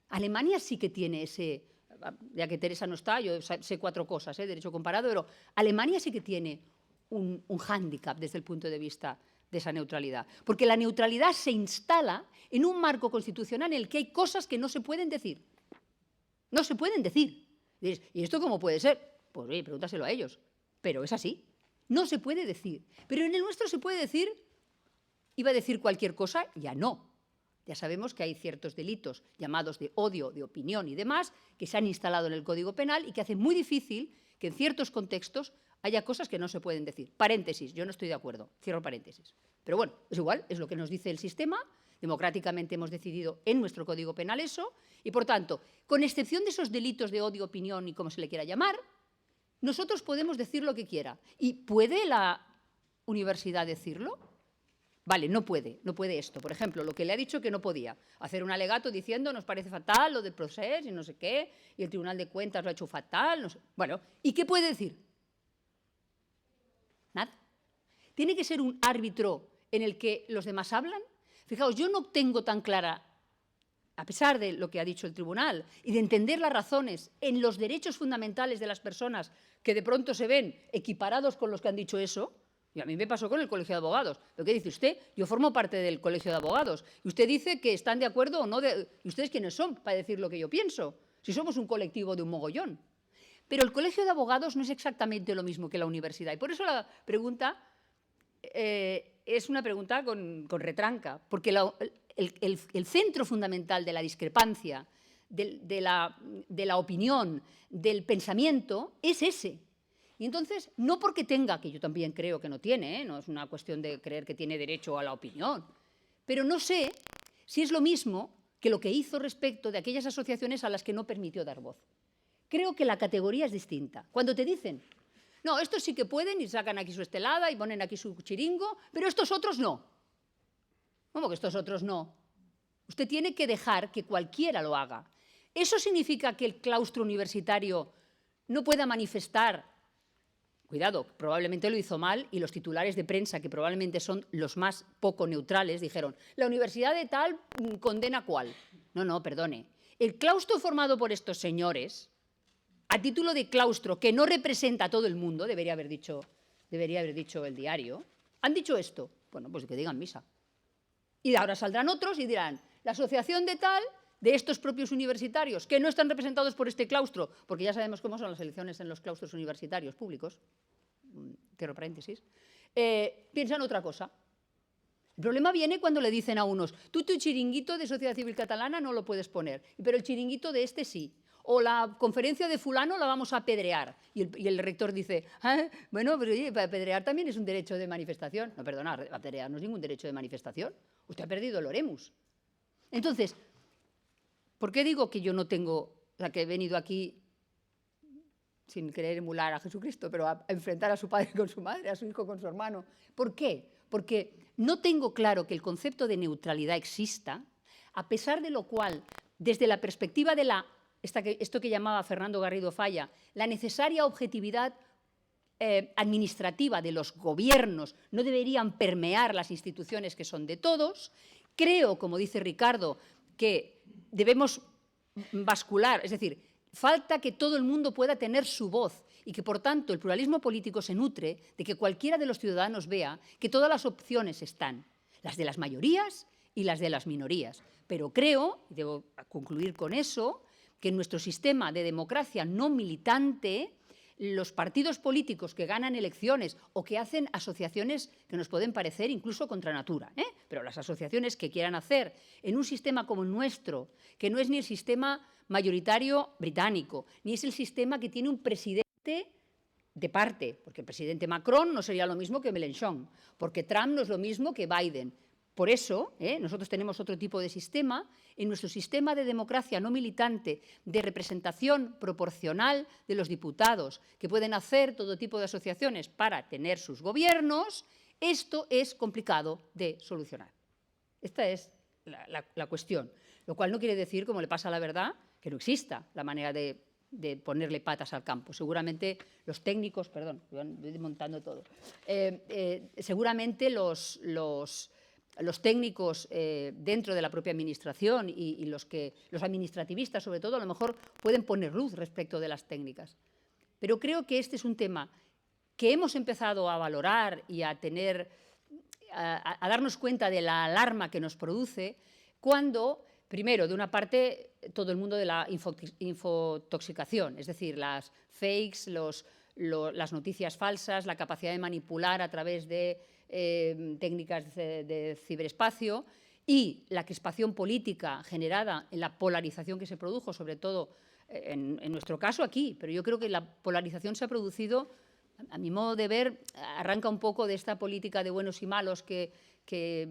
Alemania sí que tiene ese, ya que Teresa no está, yo sé 4 cosas, derecho comparado, pero Alemania sí que tiene un hándicap desde el punto de vista de esa neutralidad. Porque la neutralidad se instala en un marco constitucional en el que hay cosas que no se pueden decir. No se pueden decir. ¿Y esto cómo puede ser? Pues oye, pregúntaselo a ellos. Pero es así. No se puede decir. Pero en el nuestro se puede decir, iba a decir cualquier cosa, ya no. Ya sabemos que hay ciertos delitos llamados de odio, de opinión y demás, que se han instalado en el Código Penal y que hacen muy difícil que en ciertos contextos haya cosas que no se pueden decir. Paréntesis, yo no estoy de acuerdo, cierro paréntesis. Pero bueno, es igual, es lo que nos dice el sistema, democráticamente hemos decidido en nuestro Código Penal eso, y por tanto, con excepción de esos delitos de odio, opinión y como se le quiera llamar, nosotros podemos decir lo que quiera. ¿Y puede la universidad decirlo? Vale, no puede esto. Por ejemplo, lo que le ha dicho que no podía, hacer un alegato diciendo nos parece fatal lo del proceso y no sé qué, y el Tribunal de Cuentas lo ha hecho fatal, no sé. Bueno, ¿y qué puede decir? Nada. Tiene que ser un árbitro en el que los demás hablan. Fijaos, yo no tengo tan clara, a pesar de lo que ha dicho el tribunal, y de entender las razones en los derechos fundamentales de las personas que de pronto se ven equiparados con los que han dicho eso. Y a mí me pasó con el Colegio de Abogados. ¿Pero qué dice usted? Yo formo parte del Colegio de Abogados. Y usted dice que están de acuerdo o no. ¿Y ustedes quiénes son para decir lo que yo pienso? Si somos un colectivo de un mogollón. Pero el Colegio de Abogados no es exactamente lo mismo que la universidad. Y por eso la pregunta es una pregunta con retranca. Porque el centro fundamental de la discrepancia, de la opinión, del pensamiento, es ese. Y entonces, no porque tenga, que yo también creo que no tiene, no es una cuestión de creer que tiene derecho a la opinión, pero no sé si es lo mismo que lo que hizo respecto de aquellas asociaciones a las que no permitió dar voz. Creo que la categoría es distinta. Cuando te dicen, no, estos sí que pueden y sacan aquí su estelada y ponen aquí su chiringo, pero estos otros no. ¿Cómo que estos otros no? Usted tiene que dejar que cualquiera lo haga. ¿Eso significa que el claustro universitario no pueda manifestar? Cuidado, probablemente lo hizo mal y los titulares de prensa, que probablemente son los más poco neutrales, dijeron, la universidad de tal condena cuál. No, perdone. El claustro formado por estos señores, a título de claustro que no representa a todo el mundo, debería haber dicho el diario, han dicho esto. Bueno, pues que digan misa. Y ahora saldrán otros y dirán, la asociación de tal, de estos propios universitarios, que no están representados por este claustro, porque ya sabemos cómo son las elecciones en los claustros universitarios públicos, cierro paréntesis, piensan otra cosa. El problema viene cuando le dicen a unos, tú tu chiringuito de Sociedad Civil Catalana no lo puedes poner, pero el chiringuito de este sí. O la conferencia de fulano la vamos a apedrear. Y el rector dice, bueno, pero oye, apedrear también es un derecho de manifestación. No, perdona, apedrear no es ningún derecho de manifestación. Usted ha perdido el oremus. Entonces, ¿por qué digo que yo no tengo, o sea, que he venido aquí sin querer emular a Jesucristo, pero a enfrentar a su padre con su madre, a su hijo con su hermano? ¿Por qué? Porque no tengo claro que el concepto de neutralidad exista, a pesar de lo cual, desde la perspectiva de esto que llamaba Fernando Garrido Falla, la necesaria objetividad administrativa de los gobiernos no deberían permear las instituciones que son de todos. Creo, como dice Ricardo, que debemos bascular, es decir, falta que todo el mundo pueda tener su voz y que, por tanto, el pluralismo político se nutre de que cualquiera de los ciudadanos vea que todas las opciones están, las de las mayorías y las de las minorías. Pero creo, y debo concluir con eso, que en nuestro sistema de democracia no militante, los partidos políticos que ganan elecciones o que hacen asociaciones que nos pueden parecer incluso contra natura, pero las asociaciones que quieran hacer en un sistema como el nuestro, que no es ni el sistema mayoritario británico, ni es el sistema que tiene un presidente de parte, porque el presidente Macron no sería lo mismo que Mélenchon, porque Trump no es lo mismo que Biden. Por eso, nosotros tenemos otro tipo de sistema. En nuestro sistema de democracia no militante, de representación proporcional de los diputados, que pueden hacer todo tipo de asociaciones para tener sus gobiernos, esto es complicado de solucionar. Esta es la cuestión. Lo cual no quiere decir, como le pasa a la verdad, que no exista la manera de ponerle patas al campo. Seguramente los técnicos, perdón, voy montando todo, seguramente los técnicos dentro de la propia administración y los administrativistas, sobre todo, a lo mejor pueden poner luz respecto de las técnicas. Pero creo que este es un tema que hemos empezado a valorar y a darnos cuenta de la alarma que nos produce cuando, primero, de una parte, todo el mundo de la infotoxicación, es decir, las fakes, las noticias falsas, la capacidad de manipular a través de técnicas de ciberespacio y la crispación política generada en la polarización que se produjo, sobre todo en nuestro caso aquí, pero yo creo que la polarización se ha producido, a mi modo de ver, arranca un poco de esta política de buenos y malos que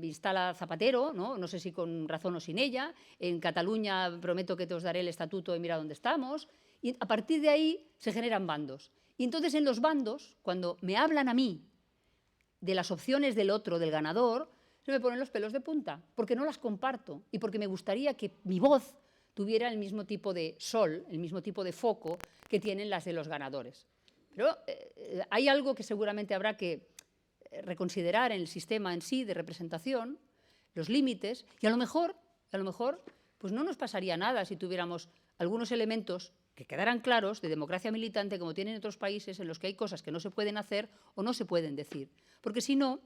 instala Zapatero, ¿no? Sé si con razón o sin ella. En Cataluña prometo que te os daré el estatuto y mira dónde estamos. Y a partir de ahí se generan bandos. Y entonces en los bandos, cuando me hablan a mí de las opciones del otro, del ganador, se me ponen los pelos de punta, porque no las comparto y porque me gustaría que mi voz tuviera el mismo tipo de sol, el mismo tipo de foco que tienen las de los ganadores. Pero hay algo que seguramente habrá que reconsiderar en el sistema en sí de representación, los límites, y a lo mejor, pues no nos pasaría nada si tuviéramos algunos elementos que quedaran claros de democracia militante como tienen otros países en los que hay cosas que no se pueden hacer o no se pueden decir. Porque si no,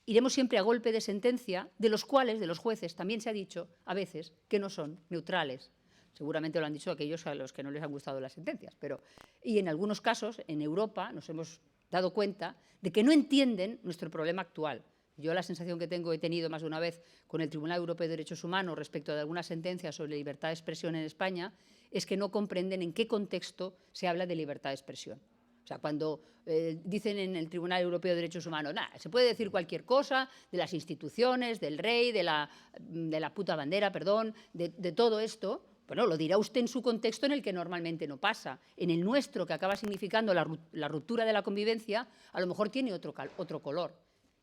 iremos siempre a golpe de sentencia, de los cuales, de los jueces, también se ha dicho a veces que no son neutrales. Seguramente lo han dicho aquellos a los que no les han gustado las sentencias. Y en algunos casos, en Europa, nos hemos dado cuenta de que no entienden nuestro problema actual. Yo la sensación que tengo, he tenido más de una vez con el Tribunal Europeo de Derechos Humanos respecto de algunas sentencias sobre libertad de expresión en España, es que no comprenden en qué contexto se habla de libertad de expresión. O sea, cuando dicen en el Tribunal Europeo de Derechos Humanos, se puede decir cualquier cosa de las instituciones, del rey, de la puta bandera, perdón, de todo esto. Bueno, lo dirá usted en su contexto en el que normalmente no pasa. En el nuestro, que acaba significando la ruptura de la convivencia, a lo mejor tiene otro color.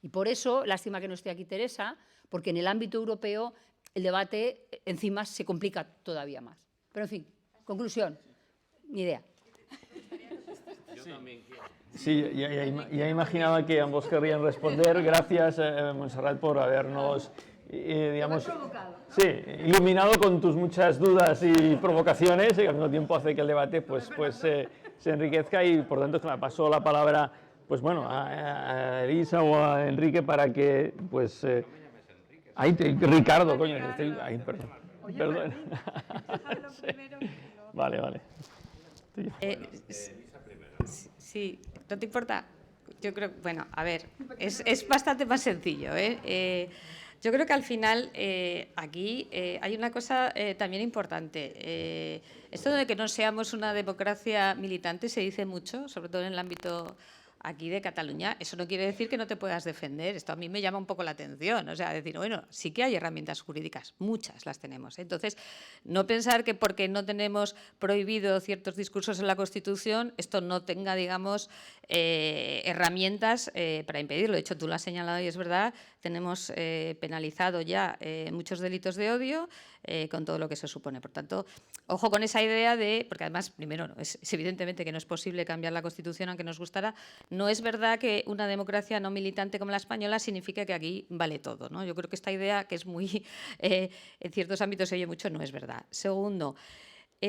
Y por eso, lástima que no esté aquí Teresa, porque en el ámbito europeo el debate encima se complica todavía más. Pero, en fin, conclusión, ni idea. Sí, ya imaginaba que ambos querrían responder. Gracias, Montserrat, por habernos iluminado con tus muchas dudas y provocaciones, y al mismo tiempo hace que el debate se enriquezca, y por tanto me paso la palabra a Elisa o a Enrique para que Ricardo, coño, perdón. Vale. Sí, ¿no te importa? Yo creo, a ver, es bastante más sencillo, yo creo que al final aquí hay una cosa también importante. Esto de que no seamos una democracia militante se dice mucho, sobre todo en el ámbito aquí de Cataluña. Eso no quiere decir que no te puedas defender. Esto a mí me llama un poco la atención. O sea, decir, bueno, sí que hay herramientas jurídicas, muchas las tenemos. Entonces, no pensar que porque no tenemos prohibido ciertos discursos en la Constitución, esto no tenga, digamos, herramientas para impedirlo. De hecho, tú lo has señalado y es verdad, tenemos penalizado ya muchos delitos de odio con todo lo que eso supone. Por tanto, ojo con esa idea de, porque además, primero, es evidentemente que no es posible cambiar la Constitución aunque nos gustara. No es verdad que una democracia no militante como la española signifique que aquí vale todo, ¿no? Yo creo que esta idea, que es muy, en ciertos ámbitos se oye mucho, no es verdad. Segundo,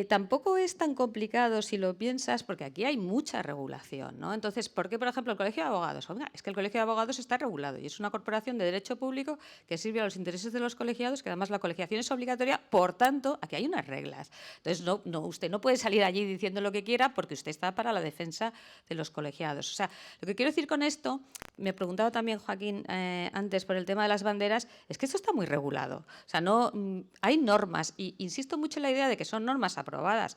tampoco es tan complicado si lo piensas, porque aquí hay mucha regulación, ¿no? Entonces, ¿por qué, por ejemplo, el Colegio de Abogados? Oiga, es que el Colegio de Abogados está regulado y es una corporación de derecho público que sirve a los intereses de los colegiados, que además la colegiación es obligatoria, por tanto, aquí hay unas reglas. Entonces, usted no puede salir allí diciendo lo que quiera porque usted está para la defensa de los colegiados. O sea, lo que quiero decir con esto, me preguntaba también Joaquín antes por el tema de las banderas, es que esto está muy regulado. O sea, hay normas, y insisto mucho en la idea de que son normas aprobadas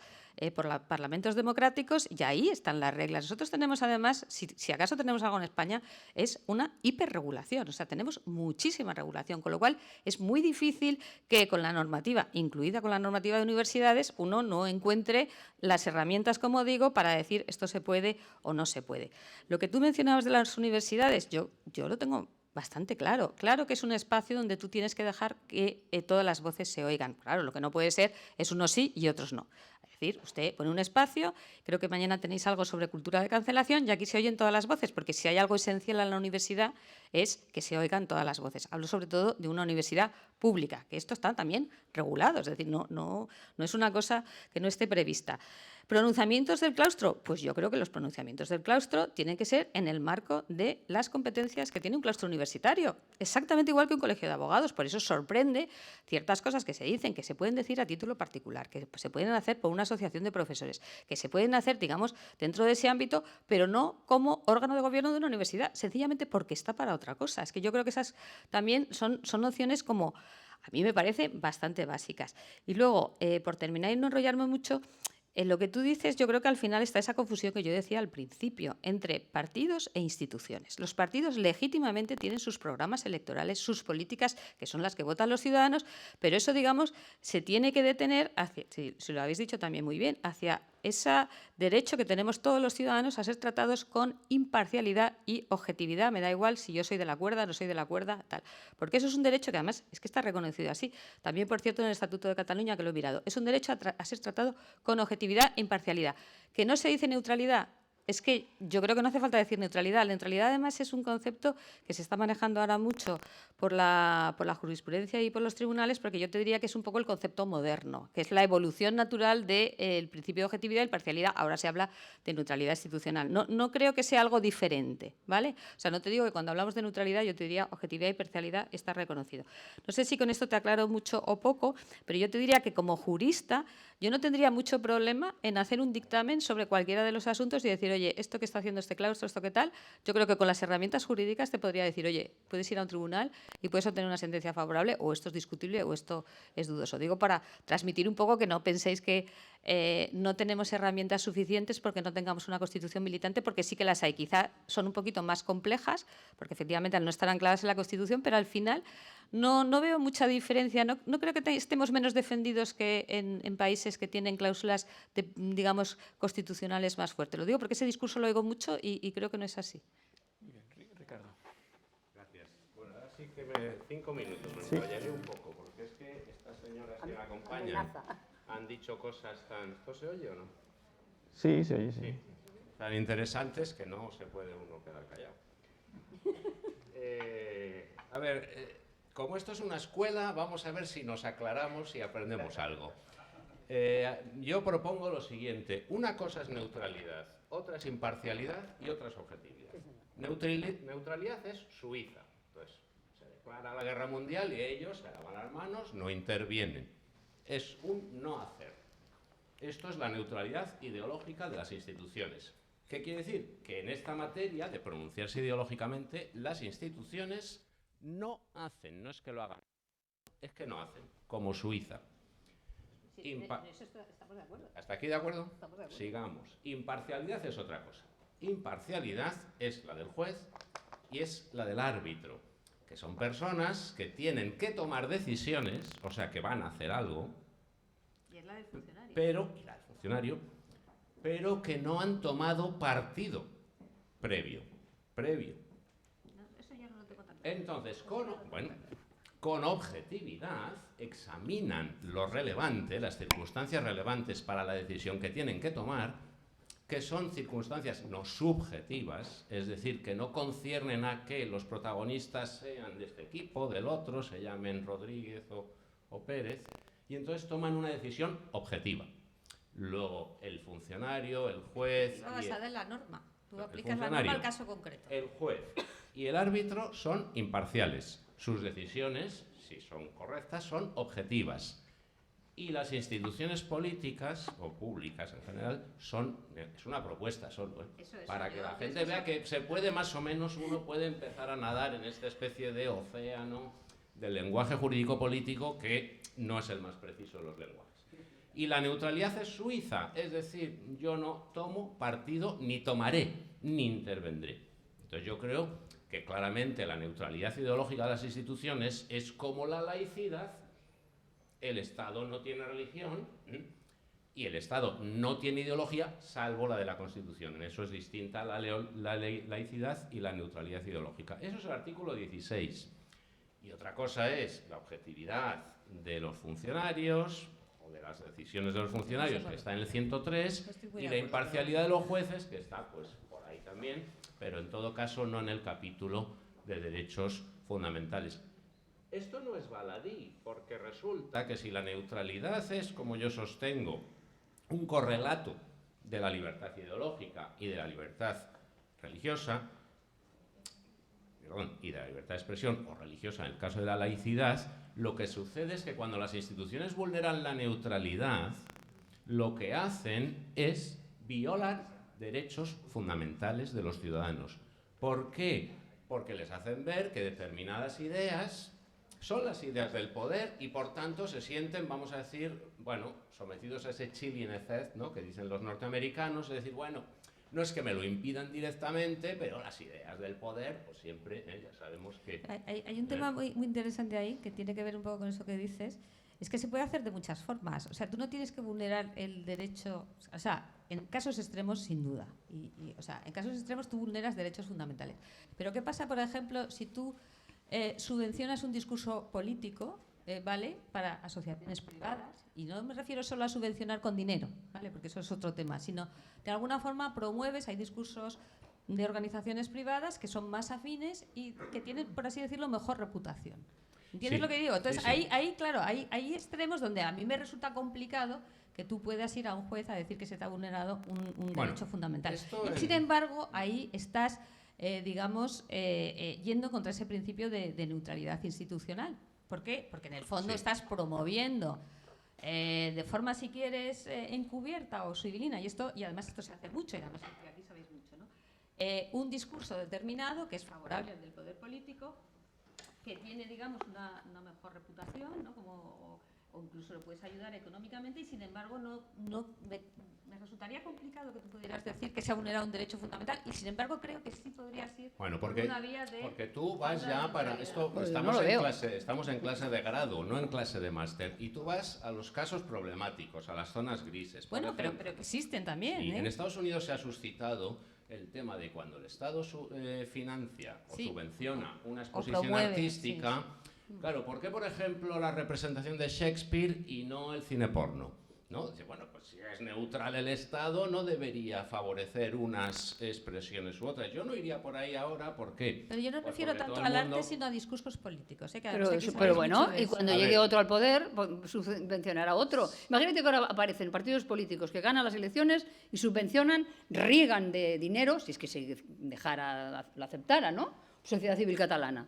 por parlamentos democráticos, y ahí están las reglas. Nosotros tenemos además, si acaso tenemos algo en España, es una hiperregulación, o sea, tenemos muchísima regulación, con lo cual es muy difícil que con la normativa, incluida con la normativa de universidades, uno no encuentre las herramientas, como digo, para decir esto se puede o no se puede. Lo que tú mencionabas de las universidades, yo lo tengo bastante claro. Claro que es un espacio donde tú tienes que dejar que todas las voces se oigan. Claro, lo que no puede ser es unos sí y otros no. Es decir, usted pone un espacio, creo que mañana tenéis algo sobre cultura de cancelación, y aquí se oyen todas las voces, porque si hay algo esencial en la universidad es que se oigan todas las voces. Hablo sobre todo de una universidad pública, que esto está también regulado, es decir, no es una cosa que no esté prevista. ¿Pronunciamientos del claustro? Pues yo creo que los pronunciamientos del claustro tienen que ser en el marco de las competencias que tiene un claustro universitario, exactamente igual que un colegio de abogados. Por eso sorprende ciertas cosas que se dicen, que se pueden decir a título particular, que se pueden hacer por una asociación de profesores, que se pueden hacer, digamos, dentro de ese ámbito, pero no como órgano de gobierno de una universidad, sencillamente porque está para otra cosa. Es que yo creo que esas también son nociones como, a mí me parece, bastante básicas. Y luego, por terminar y no enrollarme mucho, En lo que tú dices, yo creo que al final está esa confusión que yo decía al principio entre partidos e instituciones. Los partidos legítimamente tienen sus programas electorales, sus políticas, que son las que votan los ciudadanos, pero eso, digamos, se tiene que detener, hacia, si lo habéis dicho también muy bien, hacia ese derecho que tenemos todos los ciudadanos a ser tratados con imparcialidad y objetividad. Me da igual si yo soy de la cuerda, no soy de la cuerda, tal. Porque eso es un derecho que además es que está reconocido así. También, por cierto, en el Estatuto de Cataluña, que lo he mirado. Es un derecho a ser tratado con objetividad e imparcialidad. ¿Que no se dice neutralidad? Es que yo creo que no hace falta decir neutralidad. La neutralidad, además, es un concepto que se está manejando ahora mucho por la jurisprudencia y por los tribunales, porque yo te diría que es un poco el concepto moderno, que es la evolución natural del principio de objetividad y parcialidad. Ahora se habla de neutralidad institucional. No creo que sea algo diferente, ¿vale? O sea, no te digo que cuando hablamos de neutralidad, yo te diría objetividad y parcialidad está reconocido. No sé si con esto te aclaro mucho o poco, pero yo te diría que como jurista yo no tendría mucho problema en hacer un dictamen sobre cualquiera de los asuntos y decir, oye, esto que está haciendo este claustro, esto qué tal. Yo creo que con las herramientas jurídicas te podría decir, oye, puedes ir a un tribunal y puedes obtener una sentencia favorable, o esto es discutible o esto es dudoso. Digo para transmitir un poco que no penséis que no tenemos herramientas suficientes porque no tengamos una Constitución militante, porque sí que las hay. Quizá son un poquito más complejas, porque efectivamente al no estar ancladas en la Constitución, pero al final no veo mucha diferencia. No creo que estemos menos defendidos que en países que tienen cláusulas, digamos, constitucionales más fuertes. Lo digo porque ese discurso lo oigo mucho y creo que no es así. Ricardo. Gracias. Bueno, ahora sí que 5 minutos, me enrollaré un poco, porque es que estas señoras que me acompañan han dicho cosas tan... ¿Esto se oye o no? Sí, se oye, sí. Tan interesantes que no se puede uno quedar callado. A ver, como esto es una escuela, vamos a ver si nos aclaramos y aprendemos algo. Yo propongo lo siguiente. Una cosa es neutralidad, otra es imparcialidad y otra es objetividad. Neutralidad es Suiza. Entonces, se declara la guerra mundial y ellos se lavan las manos, no intervienen. Es un no hacer. Esto es la neutralidad ideológica de las instituciones. ¿Qué quiere decir? Que en esta materia de pronunciarse ideológicamente, las instituciones no hacen, no es que lo hagan, es que no hacen, como Suiza. Sí, en eso estamos de acuerdo. ¿Hasta aquí de acuerdo? Estamos de acuerdo. Sigamos. Imparcialidad es otra cosa. Imparcialidad es la del juez y es la del árbitro, que son personas que tienen que tomar decisiones, o sea, que van a hacer algo, Y es la del funcionario. pero que no han tomado partido previo. No, eso ya no lo tengo tan claro. Entonces, con objetividad examinan lo relevante, las circunstancias relevantes para la decisión que tienen que tomar, que son circunstancias no subjetivas, es decir, que no conciernen a que los protagonistas sean de este equipo, del otro, se llamen Rodríguez o Pérez, y entonces toman una decisión objetiva. Luego, el funcionario, el juez... Está basada en la norma. Tú el aplicas la norma funcionario, al caso concreto. el juez y el árbitro son imparciales. Sus decisiones, si son correctas, son objetivas. Y las instituciones políticas, o públicas en general, es una propuesta solo, Eso es, para que yo la antes gente vea que se puede más o menos, uno puede empezar a nadar en esta especie de océano del lenguaje jurídico-político que no es el más preciso de los lenguajes. Y la neutralidad es Suiza, es decir, yo no tomo partido, ni tomaré, ni intervendré. Entonces yo creo que claramente la neutralidad ideológica de las instituciones es como la laicidad. El Estado no tiene religión y el Estado no tiene ideología, salvo la de la Constitución. En eso es distinta la laicidad y la neutralidad ideológica. Eso es el artículo 16. Y otra cosa es la objetividad de los funcionarios, o de las decisiones de los funcionarios, que está en el 103, y la imparcialidad de los jueces, que está pues por ahí también, pero en todo caso no en el capítulo de derechos fundamentales. Esto no es baladí, porque resulta que si la neutralidad es, como yo sostengo, un correlato de la libertad ideológica y de la libertad religiosa, y de la libertad de expresión o religiosa en el caso de la laicidad, lo que sucede es que cuando las instituciones vulneran la neutralidad, lo que hacen es violar derechos fundamentales de los ciudadanos. ¿Por qué? Porque les hacen ver que determinadas ideas Son las ideas del poder y por tanto se sienten, vamos a decir, bueno, sometidos a ese chilling effect, ¿no?, que dicen los norteamericanos, es decir, bueno, no es que me lo impidan directamente, pero las ideas del poder, pues siempre, ya sabemos que... Hay un tema muy interesante ahí que tiene que ver un poco con eso que dices. Es que se puede hacer de muchas formas. O sea, tú no tienes que vulnerar el derecho... O sea, en casos extremos, sin duda. O sea, en casos extremos tú vulneras derechos fundamentales. Pero ¿qué pasa, por ejemplo, si tú subvencionas un discurso político, ¿vale?, para asociaciones privadas? Y no me refiero solo a subvencionar con dinero, ¿vale?, porque eso es otro tema, sino de alguna forma promueves, hay discursos de organizaciones privadas que son más afines y que tienen, por así decirlo, mejor reputación. ¿Entiendes Sí, lo que digo? Entonces, sí, sí. Ahí, claro, hay extremos donde a mí me resulta complicado que tú puedas ir a un juez a decir que se te ha vulnerado un derecho fundamental. Y, sin embargo, ahí estás, digamos, yendo contra ese principio de neutralidad institucional. ¿Por qué? Porque en el fondo estás promoviendo de forma, si quieres, encubierta o sibilina, y además esto se hace mucho, y además aquí sabéis mucho, ¿no?, un discurso determinado que es favorable al del poder político, que tiene, digamos, una mejor reputación, ¿no?, o incluso lo puedes ayudar económicamente, y sin embargo me resultaría complicado que tú pudieras decir que se ha vulnerado un derecho fundamental, y sin embargo creo que sí podrías ir Bueno, por porque, una vía de... porque tú vas ya para esto, Pues estamos, no lo veo. estamos en clase de grado, no en clase de máster, y tú vas a los casos problemáticos, a las zonas grises. Por Bueno, pero ejemplo. que existen también, Sí, ¿eh? en Estados Unidos se ha suscitado el tema de cuando el Estado financia o Sí. subvenciona una exposición promueve, artística. Claro, ¿por qué, por ejemplo, la representación de Shakespeare y no el cine porno? ¿No? Dice, bueno, pues si es neutral el Estado, no debería favorecer unas expresiones u otras. Yo no iría por ahí ahora, ¿por qué? Pero yo no Pues refiero porque tanto todo el al mundo... arte, sino a discursos políticos. Que Pero, además aquí pero sabéis bueno, mucho de y eso. cuando A llegue ver. otro al poder, pues, subvencionará a otro. Imagínate que ahora aparecen partidos políticos que ganan las elecciones y subvencionan, riegan de dinero, si es que se dejara, lo aceptara, ¿no?, Sociedad Civil Catalana.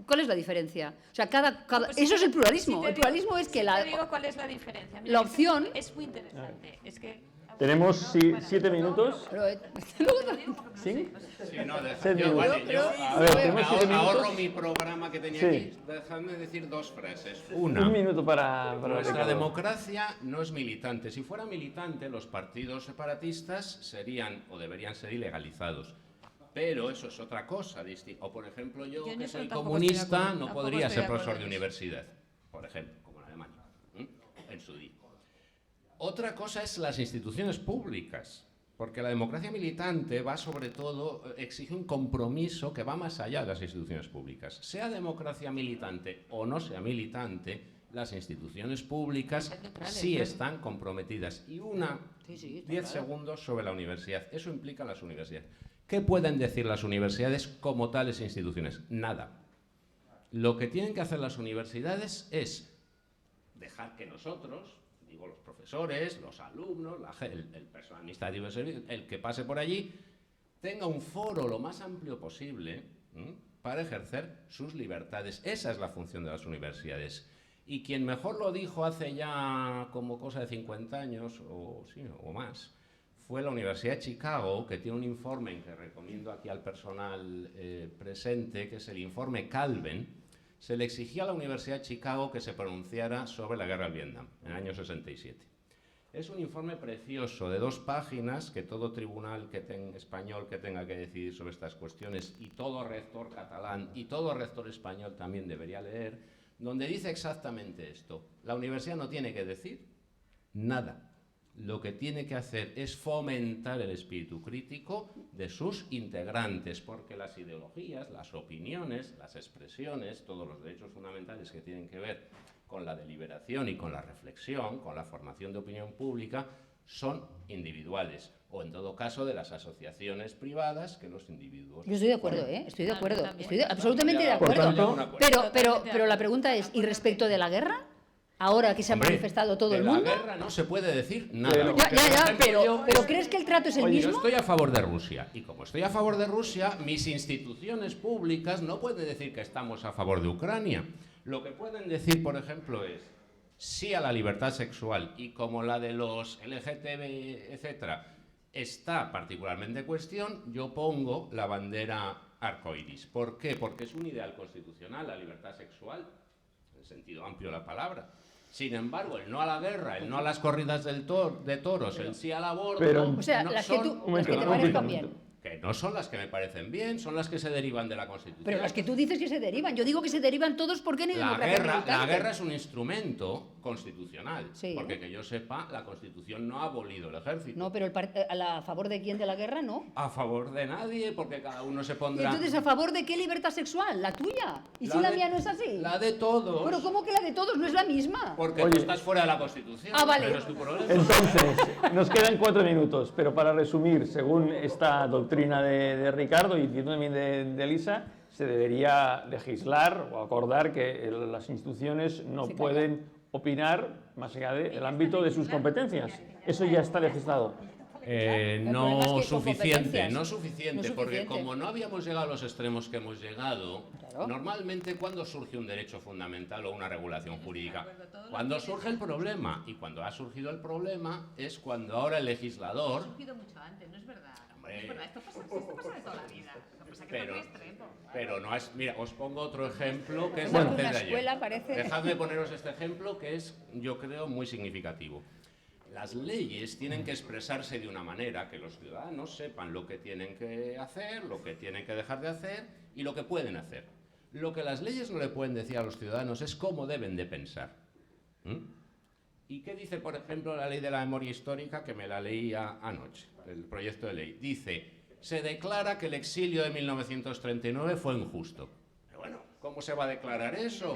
¿Cuál es la diferencia? O sea, Pues eso es el si pluralismo. te El digo- pluralismo es que si te digo cuál es la diferencia. Mira, la opción... es muy interesante. Es que... Tenemos Bueno, 7 minutos. Pero, ¿Sí? Sí, no, Set yo, minutos. vale, yo A ver, tenemos 7 minutos. ahorro mi programa que tenía Sí. aquí. Dejadme decir dos frases. Una. Un minuto para Nuestra Ricardo. democracia no es militante. Si fuera militante, los partidos separatistas serían o deberían ser ilegalizados. Pero eso es otra cosa distinta. O, por ejemplo, yo Yo en que eso soy tampoco estoy de comunista, acuerdo. no Tampoco podría estoy ser de acuerdo profesor de en eso. universidad, por ejemplo, como en Alemania, en su día. Otra cosa es las instituciones públicas. Porque la democracia militante va sobre todo, exige un compromiso que va más allá de las instituciones públicas. Sea democracia militante o no sea militante, las instituciones públicas sí están comprometidas. Y 10 segundos sobre la universidad. Eso implica las universidades. ¿Qué pueden decir las universidades como tales instituciones? Nada. Lo que tienen que hacer las universidades es dejar que nosotros, digo los profesores, los alumnos, el personal administrativo de servicio, el que pase por allí, tenga un foro lo más amplio posible para ejercer sus libertades. Esa es la función de las universidades. Y quien mejor lo dijo hace ya como cosa de 50 años o más, fue la Universidad de Chicago, que tiene un informe que recomiendo aquí al personal presente, que es el informe Calvin. Se le exigía a la Universidad de Chicago que se pronunciara sobre la guerra del Vietnam, en el año 67. Es un informe precioso de 2 páginas que todo tribunal español que tenga que decidir sobre estas cuestiones y todo rector catalán y todo rector español también debería leer, donde dice exactamente esto. La universidad no tiene que decir nada. Lo que tiene que hacer es fomentar el espíritu crítico de sus integrantes, porque las ideologías, las opiniones, las expresiones, todos los derechos fundamentales que tienen que ver con la deliberación y con la reflexión, con la formación de opinión pública, son individuales, o en todo caso de las asociaciones privadas que los individuos... Yo estoy de acuerdo, estoy de acuerdo. También. Estoy absolutamente de Por acuerdo. tanto- Pero la pregunta es, ¿y respecto de la guerra? Ahora que se ha Hombre, manifestado todo el de mundo. la guerra no se puede decir nada. Pero- porque, por ejemplo, Pero ¿crees que el trato es el Oye, yo mismo? estoy a favor de Rusia, y como estoy a favor de Rusia, mis instituciones públicas no pueden decir que estamos a favor de Ucrania. Lo que pueden decir, por ejemplo, es sí a la libertad sexual, y como la de los LGTB, etcétera, está particularmente en cuestión, yo pongo la bandera arcoiris. ¿Por qué? Porque es un ideal constitucional, la libertad sexual. en sentido amplio de la palabra. Sin embargo, el no a la guerra, el no a las corridas de toros, el sí al aborto... O sea, no las son, que te parezcan bien. que no son las que me parecen bien, son las que se derivan de la Constitución. Pero las que tú dices que se derivan, yo digo que se derivan todos porque no hay democracia militante. La guerra es un instrumento constitucional, Sí. porque que yo sepa, la Constitución no ha abolido el ejército. No, pero ¿a favor de quién de la guerra no? A favor de nadie, porque cada uno se ¿Y pondrá... entonces a favor de qué libertad sexual? ¿La tuya? ¿Y si la mía no es así? La de todos. ¿Pero cómo que la de todos? ¿No es la misma? Porque Oye. tú estás fuera de la Constitución. Ah, vale. Pero es tu problema. Entonces, nos quedan 4 minutos, pero para resumir, según esta doctrina de Ricardo y entiendo también de Elisa, se debería legislar o acordar que las instituciones no pueden opinar más allá del ámbito de sus competencias. Eso ya está legislado. problema es No que con suficiente, competencias. no suficiente, No porque suficiente. como no habíamos llegado a los extremos que hemos llegado, Claro. normalmente cuando surge un derecho fundamental o una regulación jurídica, cuando surge el problema, y cuando ha surgido el problema es cuando ahora el legislador... Ha surgido mucho antes, no es verdad. Hombre. No es verdad, esto pasa de toda la vida. Lo que pasa es que Pero, es muy extremo. pero no es... Mira, os pongo otro ejemplo que es Bueno. antes de Una ayer. escuela parece- Dejadme poneros este ejemplo que es, yo creo, muy significativo. Las leyes tienen que expresarse de una manera que los ciudadanos sepan lo que tienen que hacer, lo que tienen que dejar de hacer y lo que pueden hacer. Lo que las leyes no le pueden decir a los ciudadanos es cómo deben de pensar. ¿Mm? ¿Y qué dice, por ejemplo, la ley de la memoria histórica, que me la leía anoche, el proyecto de ley? Dice, se declara que el exilio de 1939 fue injusto. Pero bueno, ¿cómo se va a declarar eso?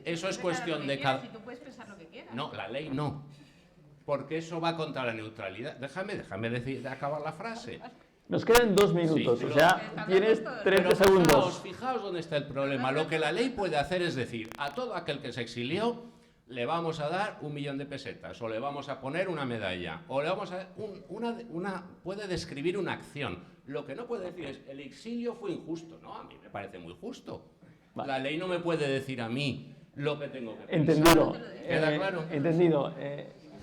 Eso es cuestión de cada... Si tú puedes pensar lo que quieras. No, la ley no. Porque eso va contra la neutralidad. Déjame acabar la frase. Nos quedan 2 minutos, Sí, o pero- sea, tienes 30 Pero segundos. fijaos dónde está el problema. Lo que la ley puede hacer es decir, a todo aquel que se exilió le vamos a dar 1 millón de pesetas, o le vamos a poner una medalla, o le vamos a... puede describir una acción. Lo que no puede decir es, el exilio fue injusto. No, a mí me parece muy justo. Vale. La ley no me puede decir a mí lo que tengo que pensar. Entendido. ¿Queda claro? Entendido.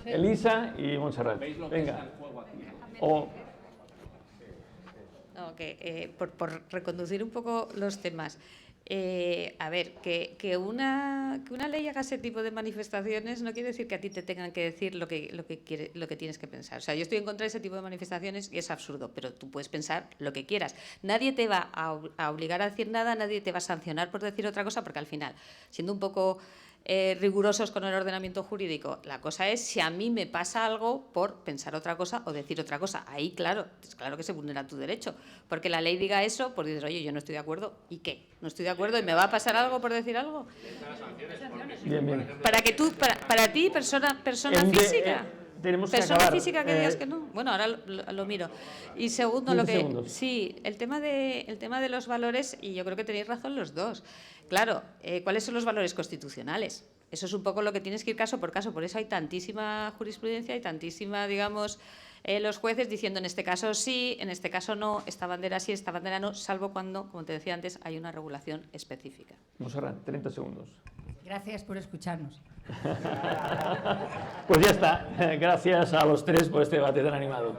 Elisa y Montserrat. ¿Veis lo que está Venga. en juego aquí? O No, por reconducir un poco los temas. A ver, que una ley haga ese tipo de manifestaciones no quiere decir que a ti te tengan que decir lo que tienes que pensar. O sea, yo estoy en contra de ese tipo de manifestaciones y es absurdo, pero tú puedes pensar lo que quieras. Nadie te va a obligar a decir nada, nadie te va a sancionar por decir otra cosa, porque al final, siendo un poco rigurosos con el ordenamiento jurídico, la cosa es si a mí me pasa algo por pensar otra cosa o decir otra cosa. Ahí, claro, es claro que se vulnera tu derecho, porque la ley diga eso, pues dices, oye, yo no estoy de acuerdo, ¿y qué? ¿No estoy de acuerdo y me va a pasar algo por decir algo? bien, bien. Para que tú, para ti, persona física. Tenemos que Persona acabar. física que digas que no. Bueno, ahora lo miro. Y segundo, 15 segundos. sí, el tema de los valores, y yo creo que tenéis razón los dos. Claro, ¿cuáles son los valores constitucionales? Eso es un poco lo que tienes que ir caso por caso. Por eso hay tantísima jurisprudencia y tantísima, digamos, los jueces diciendo en este caso sí, en este caso no, esta bandera sí, esta bandera no, salvo cuando, como te decía antes, hay una regulación específica. Montserrat, 30 segundos. Gracias por escucharnos. Pues ya está. Gracias a los 3 por este debate tan animado.